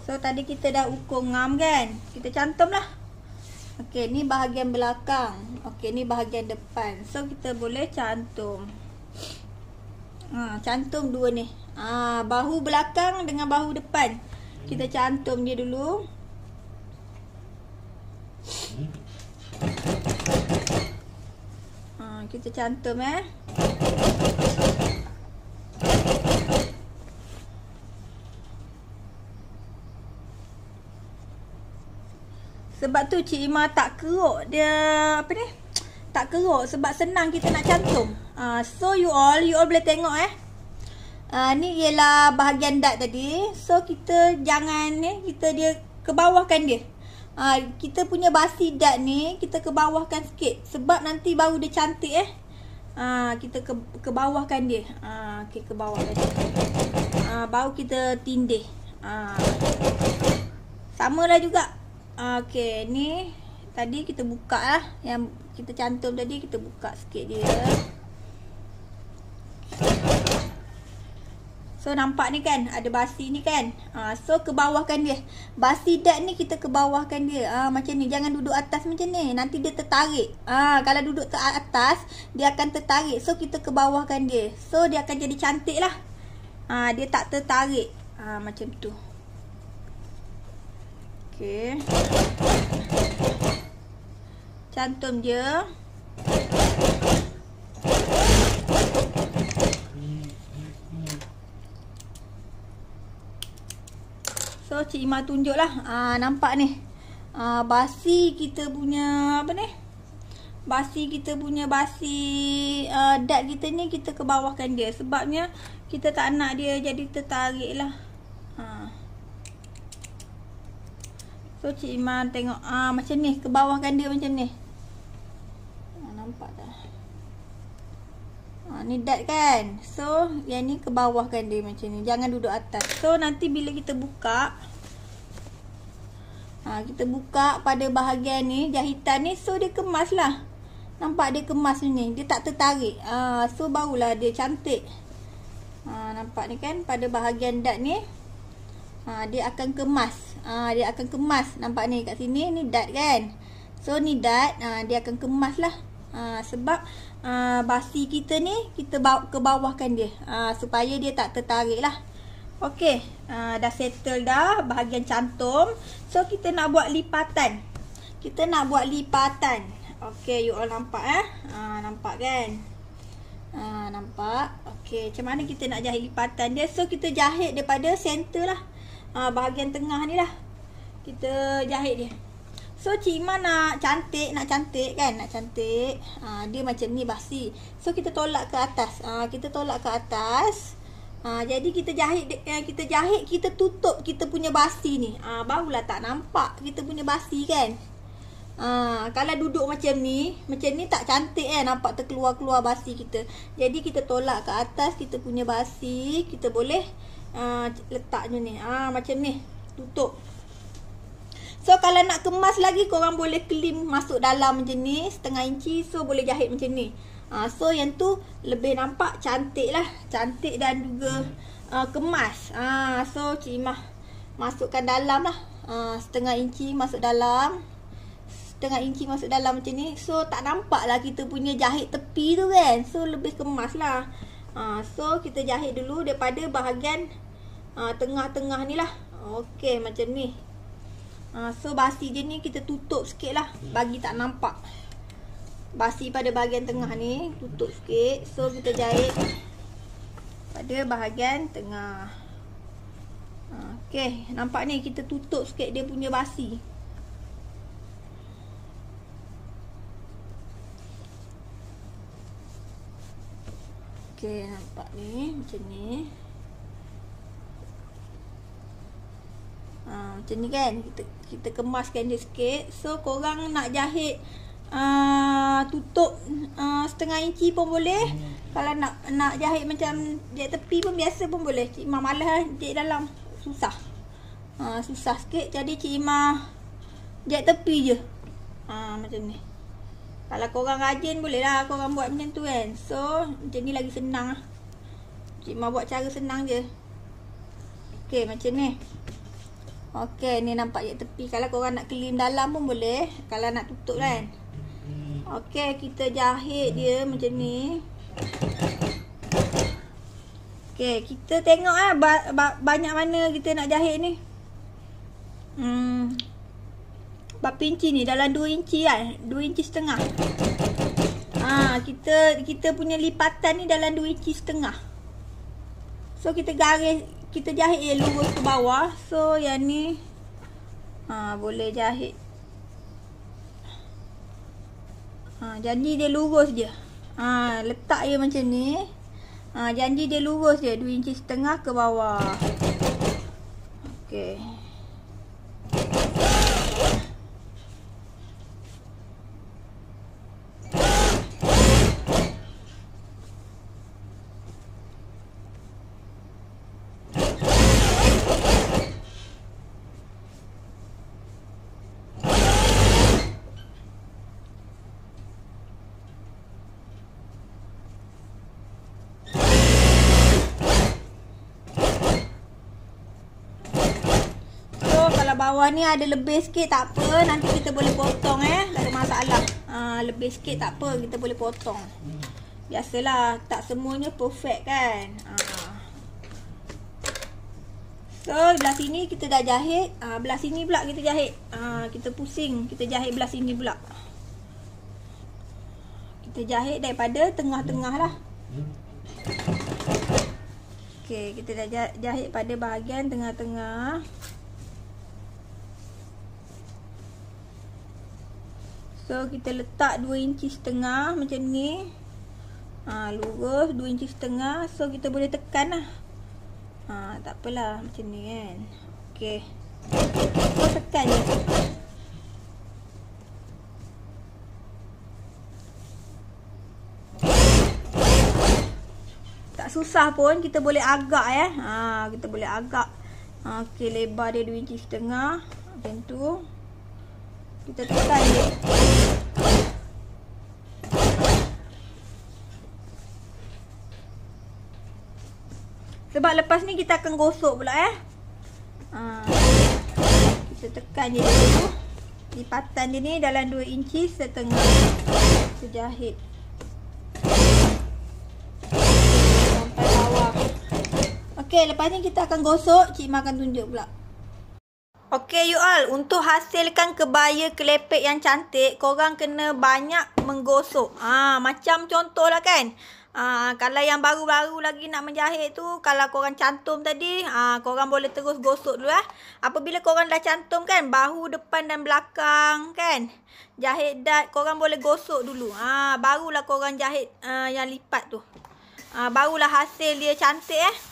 So, tadi kita dah ukur ngam kan. Kita cantum lah. Okay, ni bahagian belakang. Okay, ni bahagian depan. So, kita boleh cantum. Cantum dua ni. Bahu belakang dengan bahu depan. Kita cantum dia dulu. Kita cantum Sebab tu Cik Imah tak keruk dia apa ni? Tak keruk sebab senang kita nak cantum. So you all boleh tengok ni ialah bahagian dad tadi. So kita jangan ni, kita dia ke bawahkan dia. Kita punya basi dad ni kita ke bawahkan sikit sebab nanti baru dia cantik kita ke bawahkan dia. Okey, ke bawahkan dia. Baru kita tindih. Samalah juga. Okey, ni tadi kita buka lah. Yang kita cantum tadi kita buka sikit dia. So, nampak ni kan? Ada basi ni kan? So, ke bawahkan dia. Basi dad ni kita ke bawahkan dia. Macam ni. Jangan duduk atas macam ni. Nanti dia tertarik. Kalau duduk atas, dia akan tertarik. So, kita ke bawahkan dia. So, dia akan jadi cantik lah. Dia tak tertarik. Macam tu. Okay. Cantum je. So Cik Ima tunjuklah. Nampak ni. Basi kita punya apa ni? Basi dart kita ni kita ke bawahkan dia. Sebabnya kita tak nak dia jadi tertarik lah. So Cik Ima tengok macam ni, ke bawahkan dia macam ni. Nampak tak? Ni dart kan. So yang ni ke bawahkan dia macam ni. Jangan duduk atas. So nanti bila kita buka, kita buka pada bahagian ni, jahitan ni, so dia kemas lah. Nampak dia kemas ni, dia tak tertarik. So barulah dia cantik. Nampak ni kan, pada bahagian dart ni, dia akan kemas. Dia akan kemas. Nampak ni kat sini, ni dart kan. So ni dart, dia akan kemas lah. Sebab basi kita ni, kita ke bawahkan dia. Supaya dia tak tertarik lah. Okey, dah settle dah bahagian cantum. So kita nak buat lipatan. Okey, you all nampak nampak kan? Nampak? Okey, macam mana kita nak jahit lipatan dia? So kita jahit daripada center lah. Bahagian tengah ni lah. Kita jahit dia. So Cik Ima nak cantik kan? Nak cantik. Dia macam ni basi. So kita tolak ke atas. Jadi kita jahit, kita tutup kita punya basi ni. Barulah tak nampak kita punya basi kan. Kalau duduk macam ni tak cantik kan, nampak terkeluar-keluar basi kita. Jadi kita tolak ke atas kita punya basi, kita boleh letaknya ni. Macam ni, tutup. So kalau nak kemas lagi, korang boleh klim masuk dalam macam ni, setengah inci. So boleh jahit macam ni. So yang tu lebih nampak cantik lah. Cantik dan juga kemas. So Cik Ima masukkan dalam lah. Setengah inci masuk dalam. Macam ni. So tak nampak lah kita punya jahit tepi tu kan. So lebih kemas lah. So kita jahit dulu daripada bahagian tengah-tengah ni lah. Okey, macam ni. So basi je ni kita tutup sikit lah, bagi tak nampak. Basi pada bahagian tengah ni tutup sikit. So kita jahit pada bahagian tengah. Okey, nampak ni kita tutup sikit dia punya basi. Okey, nampak ni macam ni. Macam ni kan, kita kemaskan dia sikit. So korang nak jahit tutup setengah inci pun boleh. Kalau nak jahit macam jahit tepi pun biasa pun boleh. Cik Ima malas jahit dalam, susah. Susah sikit. Jadi Cik Ima jahit tepi je. Macam ni. Kalau korang rajin boleh lah korang buat macam tu kan. So macam ni lagi senang lah. Cik Ima buat cara senang je. Okey, macam ni. Okey, ni nampak jahit tepi. Kalau korang nak klim dalam pun boleh. Kalau nak tutup kan. Okey, kita jahit dia macam ni. Okey, kita tengok banyak mana kita nak jahit ni. Berapa inci ni? Dalam 2 inci kan? 2 inci setengah. Kita punya lipatan ni dalam 2 inci setengah. So kita garis, kita jahit dia lurus ke bawah. So yang ni boleh jahit. Janji dia lurus je. Letak dia macam ni. Janji dia lurus je 2 inci setengah ke bawah. Okey. Bawah ni ada lebih sikit tak apa, nanti kita boleh potong tak ada masalah. Lebih sikit tak apa, kita boleh potong. Biasalah tak semuanya perfect kan. So belah sini kita dah jahit, belah sini pula kita jahit. Kita pusing, kita jahit belah sini pula. Kita jahit daripada tengah-tengah lah. Okey, kita dah jahit pada bahagian tengah-tengah. So kita letak 2 inci setengah macam ni. Lurus 2 inci setengah. So kita boleh tekan lah. Tak apalah macam ni kan. Okey. So tekan je. Tak susah pun, kita boleh agak ya. Kita boleh agak. Okey, lebar dia 2 inci setengah. Macam tu. Kita tekan je. Sebab lepas ni kita akan gosok pula ya. Kita tekan je dulu. Lipatan dia ni dalam 2 inci setengah. Kita jahit sampai bawah. Okey, lepas ni kita akan gosok. Cik Ma akan tunjuk pula. Okey you all, untuk hasilkan kebaya kelepek yang cantik, korang kena banyak menggosok. Macam contoh lah kan. Kalau yang baru-baru lagi nak menjahit tu, kalau korang cantum tadi, korang boleh terus gosok dulu Apabila korang dah cantum kan, bahu depan dan belakang kan, jahit dart, korang boleh gosok dulu. Barulah korang jahit yang lipat tu. Barulah hasil dia cantik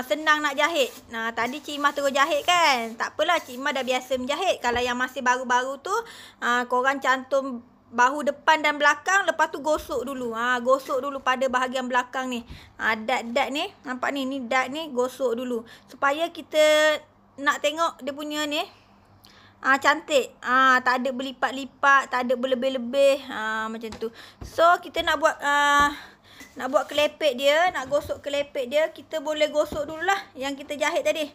senang nak jahit. Tadi Cik Imah terus jahit kan. Tak apalah, Cik Imah dah biasa menjahit. Kalau yang masih baru-baru tu, korang cantum bahu depan dan belakang, lepas tu gosok dulu. Gosok dulu pada bahagian belakang ni. Dart-dart ni, nampak ni, dart ni gosok dulu. Supaya kita nak tengok dia punya ni cantik. Tak ada berlipat-lipat, tak ada berlebih-lebih. Macam tu. So, kita nak buat kelepek dia, nak gosok kelepek dia, kita boleh gosok dululah yang kita jahit tadi.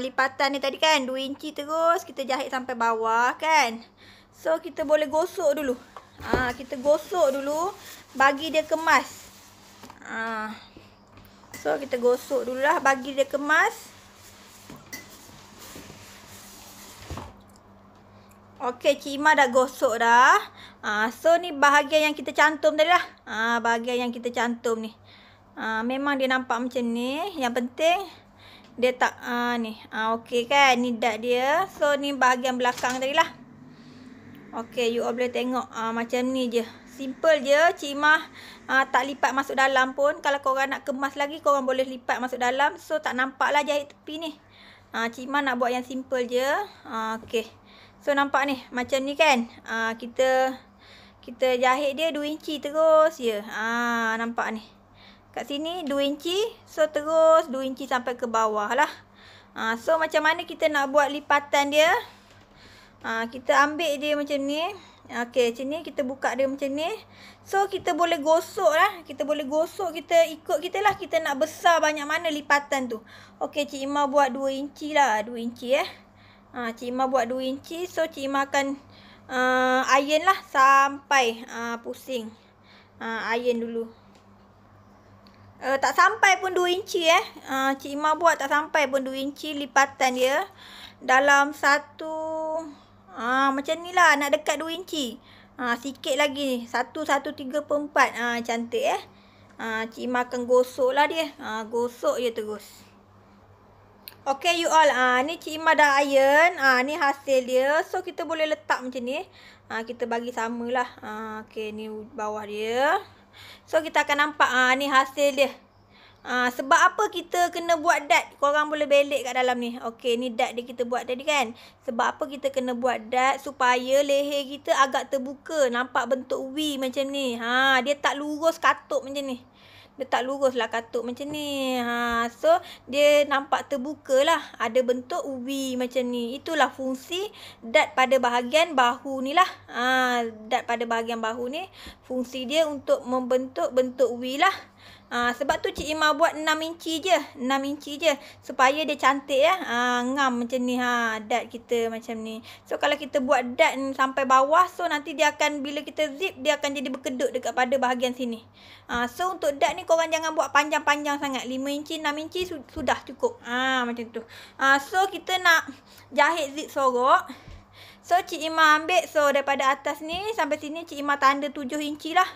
Lipatan ni tadi kan, 2 inci terus kita jahit sampai bawah kan. So kita boleh gosok dulu. Kita gosok dulu bagi dia kemas. So kita gosok dululah bagi dia kemas. Okey, Cik Imah dah gosok dah. So ni bahagian yang kita cantum tadi lah. Bahagian yang kita cantum ni. Memang dia nampak macam ni. Yang penting dia tak ni. Okey kan, ni dart dia. So ni bahagian belakang tadi lah. Okey, you all boleh tengok macam ni je. Simple je. Cik Imah tak lipat masuk dalam pun. Kalau korang nak kemas lagi, korang boleh lipat masuk dalam. So tak nampak lah jahit tepi ni. Cik Imah nak buat yang simple je. Okey. So nampak ni, macam ni kan. Kita jahit dia 2 inci terus je. Nampak ni. Kat sini 2 inci. So terus 2 inci sampai ke bawah lah. So macam mana kita nak buat lipatan dia? Kita ambil dia macam ni. Okey, macam ni kita buka dia macam ni. So kita boleh gosok lah. Kita boleh gosok, kita ikut kita lah. Kita nak besar banyak mana lipatan tu. Okey, Cik Imah buat 2 inci lah. 2 inci Cik Imah buat 2 inci. So Cik Imah akan iron lah sampai pusing. Iron dulu. Tak sampai pun 2 inci Cik Imah buat tak sampai pun 2 inci lipatan dia. Dalam macam ni lah, nak dekat 2 inci. Sikit lagi ni, 1/1/3/4. Cantik Cik Imah akan gosok lah dia. Gosok je terus. Okay you all, ni Cik Imah dah iron. Ni hasil dia. So kita boleh letak macam ni. Kita bagi samalah. Okay, ni bawah dia. So kita akan nampak ni hasil dia. Sebab apa kita kena buat dart? Korang boleh belik kat dalam ni. Okay, ni dart dia kita buat tadi kan. Sebab apa kita kena buat dart? Supaya leher kita agak terbuka. Nampak bentuk V macam ni. Dia tak lurus katuk macam ni. Dia tak lurus lah katuk macam ni. So dia nampak terbuka lah. Ada bentuk V macam ni. Itulah fungsi dart pada bahagian bahu ni lah. Dart pada bahagian bahu ni. Fungsi dia untuk membentuk bentuk V lah. Sebab tu Cik Imah buat 6 inci je. 6 inci je. Supaya dia cantik ngam macam ni. Dart kita macam ni. So kalau kita buat dart sampai bawah. So nanti dia akan, bila kita zip, dia akan jadi berkedut dekat pada bahagian sini. So untuk dart ni korang jangan buat panjang-panjang sangat. 5 inci, 6 inci sudah cukup. Macam tu. So kita nak jahit zip sorok. So Cik Imah ambil. So daripada atas ni sampai sini Cik Imah tanda 7 inci lah.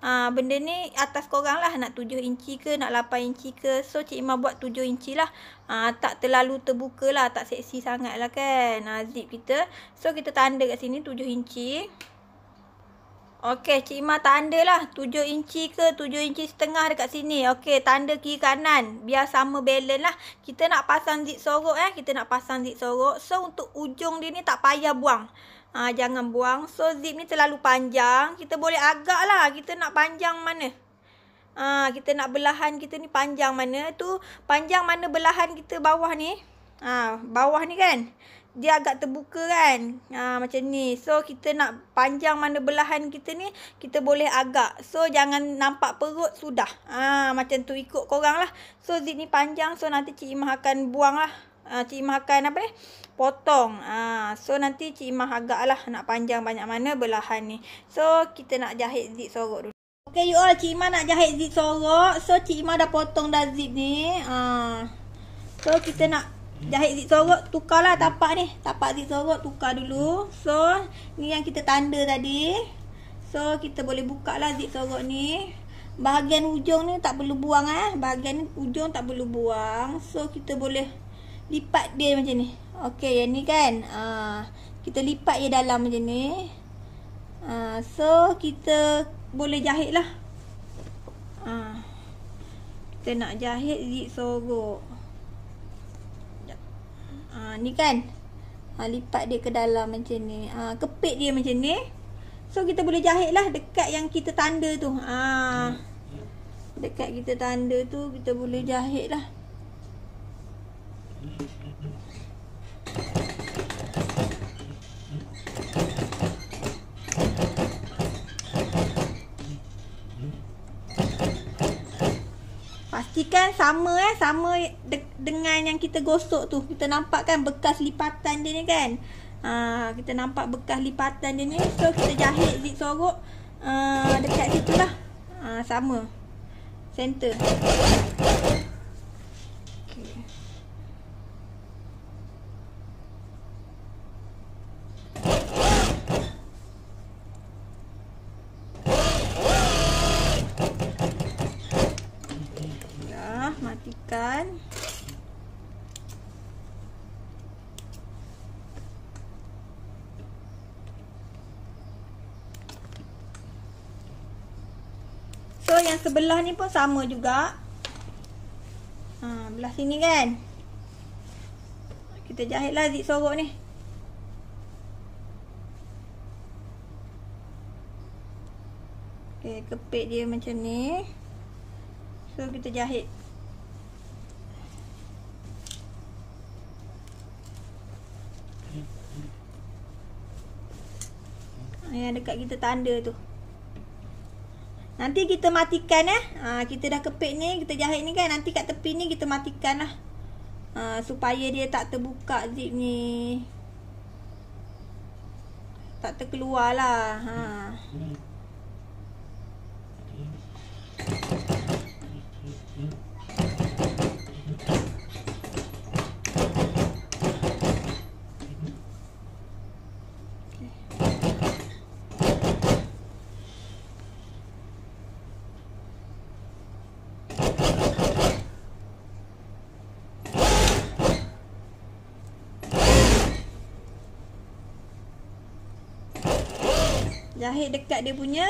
Benda ni atas korang lah. Nak 7 inci ke, nak 8 inci ke. So, Cik Imah buat 7 inci lah. Tak terlalu terbuka lah. Tak seksi sangat lah kan. Zip kita. So, kita tanda kat sini 7 inci. Okey, Cik Imah tanda lah 7 inci ke 7 inci setengah dekat sini. Okey, tanda kiri kanan. Biar sama balance lah. Kita nak pasang zip sorok Kita nak pasang zip sorok. So, untuk ujung dia ni tak payah buang. Jangan buang. So, zip ni terlalu panjang. Kita boleh agak lah. Kita nak panjang mana. Kita nak belahan kita ni panjang mana. Tu panjang mana belahan kita bawah ni. Bawah ni kan. Dia agak terbuka kan. Macam ni. So, kita nak panjang mana belahan kita ni. Kita boleh agak. So, jangan nampak perut sudah. Macam tu ikut korang lah. So, zip ni panjang. So, nanti Cik Imah akan buang lah. Cik Imah akan potong. So, nanti Cik Imah agak lah. Nak panjang banyak mana belahan ni. So, kita nak jahit zip sorok dulu. Okay, you all. Cik Imah nak jahit zip sorok. So, Cik Imah dah potong dah zip ni. So, kita nak jahit zip sorok, tukarlah tapak ni. Tapak zip sorok tukar dulu. So, ni yang kita tanda tadi. So, kita boleh buka lah zip sorok ni. Bahagian ujung ni tak perlu buang Bahagian ujung tak perlu buang. So, kita boleh lipat dia macam ni. Okey, yang ni kan. Kita lipat dia dalam macam ni. So, kita boleh jahit lah. Kita nak jahit zip sorok. Ni kan. Lipat dia ke dalam macam ni. Kepit dia macam ni. So, kita boleh jahit lah dekat yang kita tanda tu. Dekat kita tanda tu, kita boleh jahit lah. Pastikan sama sama dengan yang kita gosok tu. Kita nampak kan bekas lipatan dia ni kan. Kita nampak bekas lipatan dia ni. So, kita jahit zip sorok dekat situ lah. Sama. Center. Okay. Matikan. So, yang sebelah ni pun sama juga. Belah sini kan. Kita jahitlah zip sorok ni. Okay, kepit dia macam ni. So, kita jahit. Yang dekat kita tanda tu. Nanti kita matikan kita dah kepit ni, kita jahit ni kan. Nanti kat tepi ni kita matikan lah. Supaya dia tak terbuka zip ni. Tak terkeluar lah. Jahit dekat dia punya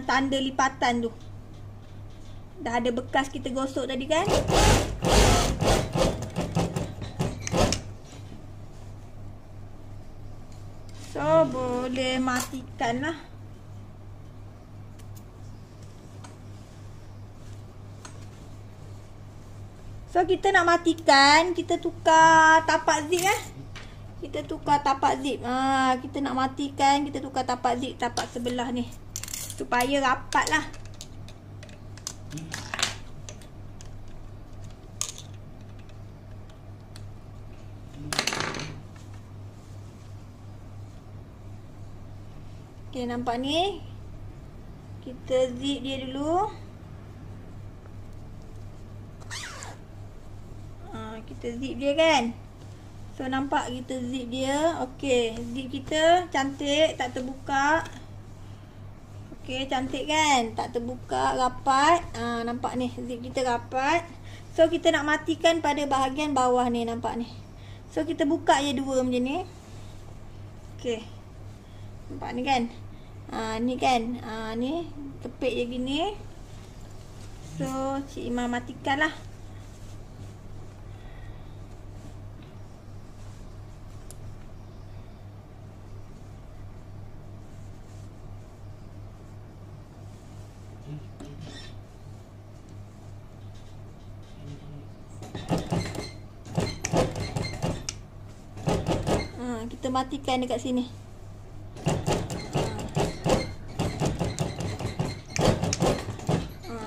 tanda lipatan tu. Dah ada bekas kita gosok tadi kan. So, boleh matikan lah. So, kita nak matikan, kita tukar tapak zip Kita tukar tapak zip. Kita nak matikan, kita tukar tapak zip tapak sebelah ni. Supaya rapat lah. Okay, nampak ni. Kita zip dia dulu. Kita zip dia kan. So, nampak kita zip dia. Okay, zip kita cantik, tak terbuka. Okey, cantik kan? Tak terbuka, rapat. Nampak ni, zip kita rapat. So, kita nak matikan pada bahagian bawah ni, nampak ni. So, kita buka je dua macam ni. Okey. Nampak ni kan? Ni kan? Ni, kepit je gini. So, Cik Imah matikan lah. Kita matikan dekat sini.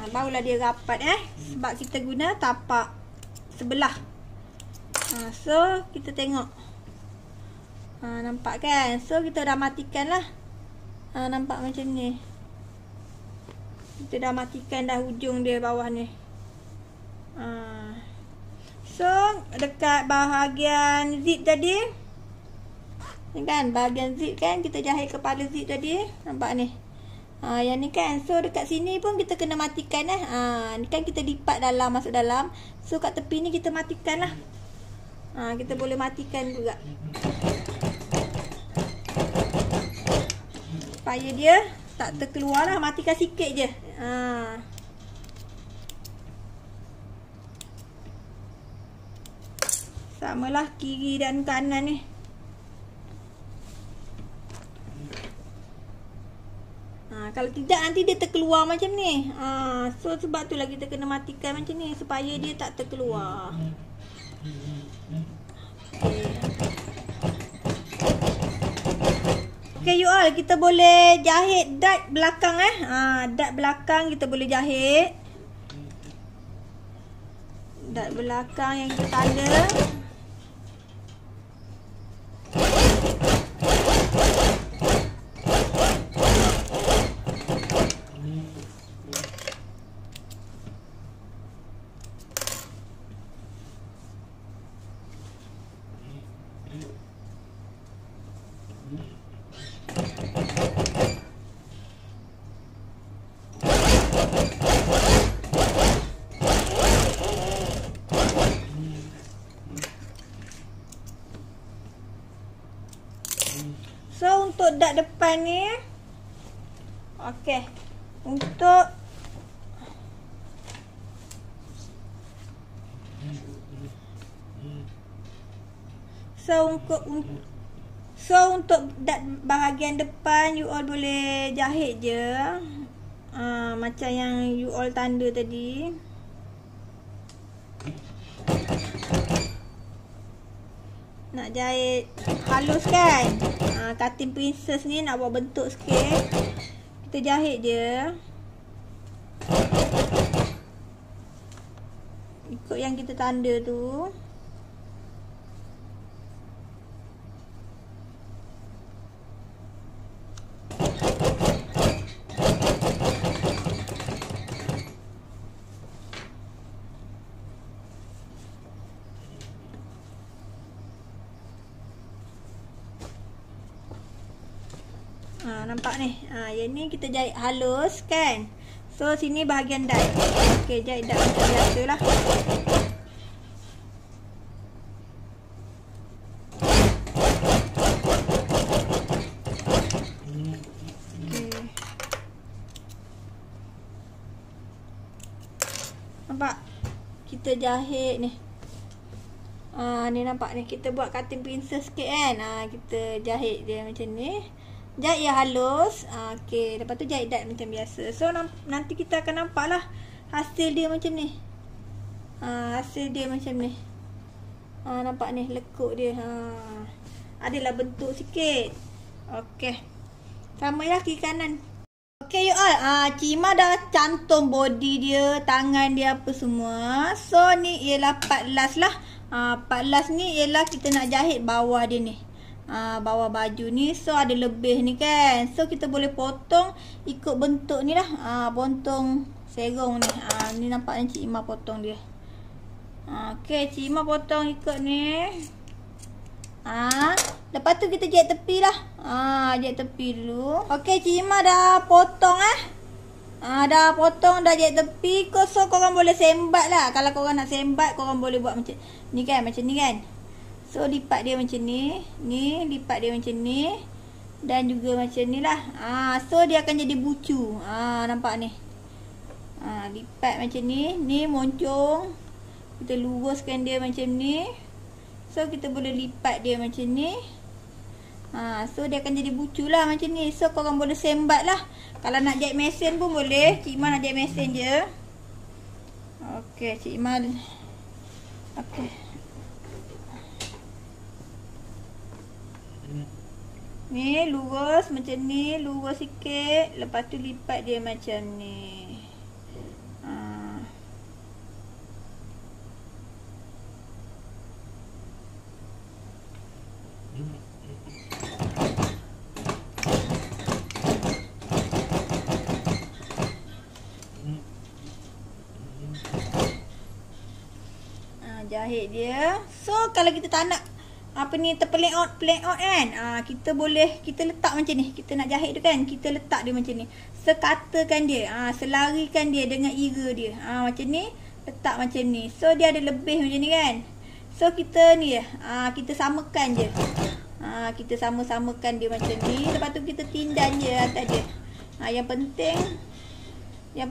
Barulah dia rapat sebab kita guna tapak sebelah. So kita tengok. Nampak kan? So kita dah matikan lah. Nampak macam ni. Kita dah matikan dah hujung dia bawah ni. So dekat bahagian zip tadi, ni kan bahagian zip kan, kita jahit kepala zip tadi. Nampak ni. Yang ni kan. So dekat sini pun kita kena matikan ni kan kita lipat dalam, masuk dalam. So kat tepi ni kita matikan lah. Kita boleh matikan juga. Supaya dia tak terkeluar lah. Matikan sikit je. Samalah kiri dan kanan ni. Kalau tidak nanti dia terkeluar macam ni. So sebab tu lah kita kena matikan macam ni supaya dia tak terkeluar. Okay you all, kita boleh jahit dart belakang dart belakang kita boleh jahit. Dart belakang yang kita tanda. So untuk dart depan ni, okey. Untuk untuk dart bahagian depan you all boleh jahit je. Macam yang you all tanda tadi. Nak jahit halus kan? Cutting princess ni nak buat bentuk sikit. Kita jahit je. Ikut yang kita tanda tu. Nampak ni. Yang ni kita jahit halus kan. So sini bahagian dart. Okey, jahit dart macam biasalah. Nampak? Kita jahit ni. Ni nampak ni. Kita buat cutting princess sikit kan. Kita jahit dia macam ni. Jahit yang halus. Okey. Lepas tu jahit dart macam biasa. So nanti kita akan nampak lah hasil dia macam ni. Hasil dia macam ni. Nampak ni lekuk dia. Adalah bentuk sikit. Okey. Sama lah kiri kanan. Okey you all. Cik Imah dah cantum body dia, tangan dia apa semua. So ni ialah part last lah. Part last ni ialah kita nak jahit bawah dia ni. Bawah baju ni. So ada lebih ni kan. So kita boleh potong ikut bentuk ni lah. Potong serong ni. Ni nampaknya Cik Imah potong dia. Okey, Cik Imah potong ikut ni. Lepas tu kita jahit tepi lah. Jahit tepi dulu. Okey, Cik Ima dah potong dah potong, dah jahit tepi. So korang boleh sembat lah. Kalau korang nak sembat, korang boleh buat macam ni kan, macam ni kan. So lipat dia macam ni. Ni lipat dia macam ni. Dan juga macam ni lah. So dia akan jadi bucu. Nampak ni. Lipat macam ni. Ni moncong. Kita luruskan dia macam ni. So kita boleh lipat dia macam ni. So dia akan jadi bucu lah macam ni. So korang boleh sembat lah. Kalau nak jahit mesin pun boleh. Cik Ima nak jahit mesin je. Okey, Cik Ima. Okey. Ni lurus macam ni. Lurus sikit. Lepas tu lipat dia macam ni. Jahit dia. So kalau kita tak nak terpelik out kan, kita boleh, kita letak macam ni. Kita nak jahit tu kan, kita letak dia macam ni. Sekatakan dia, selarikan dia dengan ira dia. Macam ni, letak macam ni. So dia ada lebih macam ni kan. So kita ni kita samakan je. Kita sama-samakan dia macam ni. Lepas tu kita tindan je atas dia. Yang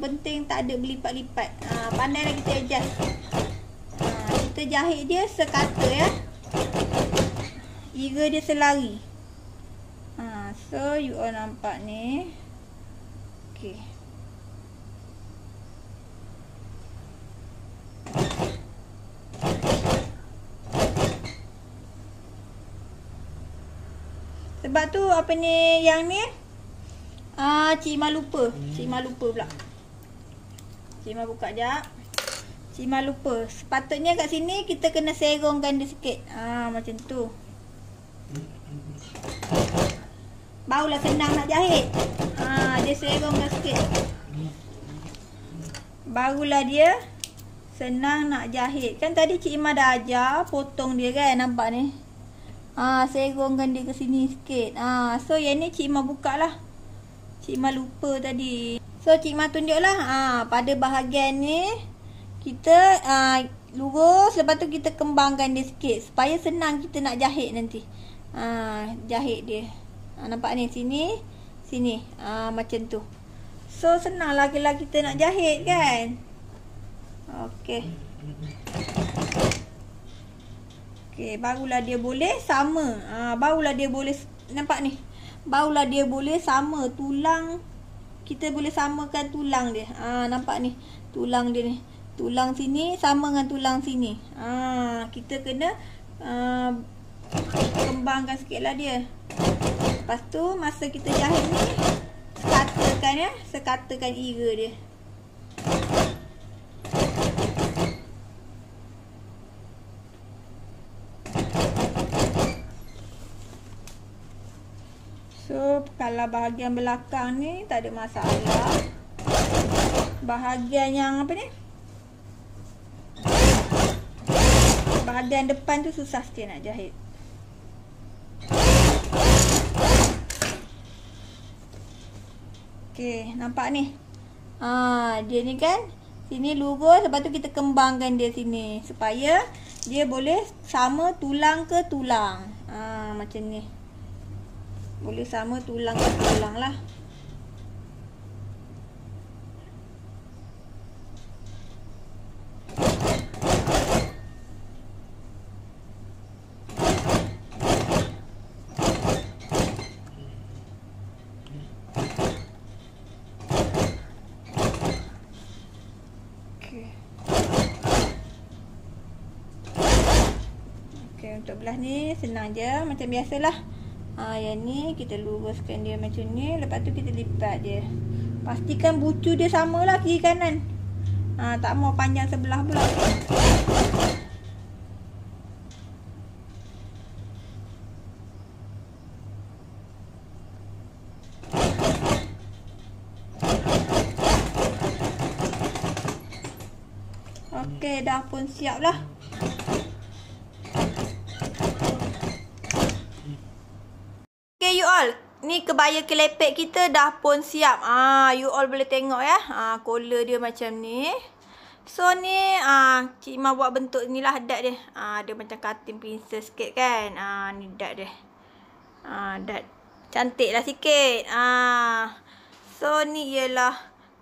penting tak ada berlipat-lipat. Pandailah kita adjust. Kita jahit dia sekata ya. Ira dia selari. So you all nampak ni. Okey. Sebab tu yang ni Cik Ima lupa. Cik Ima lupa pula. Cik Ima buka jap. Cik Ima lupa. Sepatutnya kat sini kita kena serongkan dia sikit. Macam tu. Barulah senang nak jahit. Dia serongkan sikit. Barulah dia senang nak jahit. Kan tadi Cik Ima dah ajar potong dia kan, nampak ni. Serongkan dia ke sini sikit. So yang ni Cik Ima buka lah. Cik Ima lupa tadi. So Cik Ima tunjuk lah. Pada bahagian ni kita lurus. Lepas tu kita kembangkan dia sikit supaya senang kita nak jahit nanti. Jahit dia. Nampak ni, sini. Macam tu. So senang lah kalau kita nak jahit kan. Okey. Okey, barulah dia boleh sama. Barulah dia boleh, nampak ni. Barulah dia boleh sama tulang. Kita boleh samakan tulang dia. Nampak ni, tulang dia ni. Tulang sini sama dengan tulang sini. Kita kena kembangkan sikit lah dia. Lepas tu masa kita jahit ni, sekatakan ira dia. So kalau bahagian belakang ni tak ada masalah. Bahagian yang bahagian depan tu susah sikit nak jahit. Okey, nampak ni. Dia ni kan sini lurus, lepas tu kita kembangkan dia sini supaya dia boleh sama tulang ke tulang. Macam ni. Boleh sama tulang ke tulang lah. Untuk belah ni senang je, macam biasalah. Yang ni kita luruskan dia macam ni. Lepas tu kita lipat dia. Pastikan bucu dia samalah kiri kanan. Tak mau panjang sebelah pula. Okey, dah pun siap lah. ni kebaya kelepek kita dah pun siap. You all boleh tengok ya. Collar dia macam ni. So ni Cik Ima buat bentuk ni lah dad dia. Dia macam cutting princess sikit kan. Ni dad dia. Dad. Cantik lah sikit. So ni ialah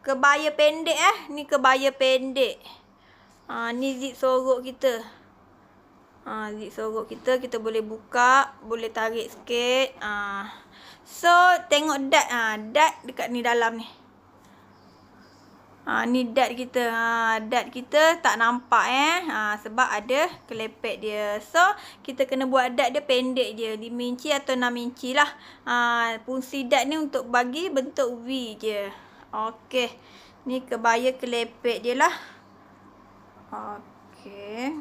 kebaya pendek Ni kebaya pendek. Ni zip sorok kita. Zip sorok kita boleh buka, boleh tarik sikit. So tengok dad. Dad dekat ni dalam ni. Ni dad kita. Dad kita tak nampak sebab ada kelepek dia. So kita kena buat dad dia pendek je, 5 inci atau 6 inci lah. Fungsi dad ni untuk bagi bentuk V je. Okey. Ni kebaya kelepek dia lah. Okey.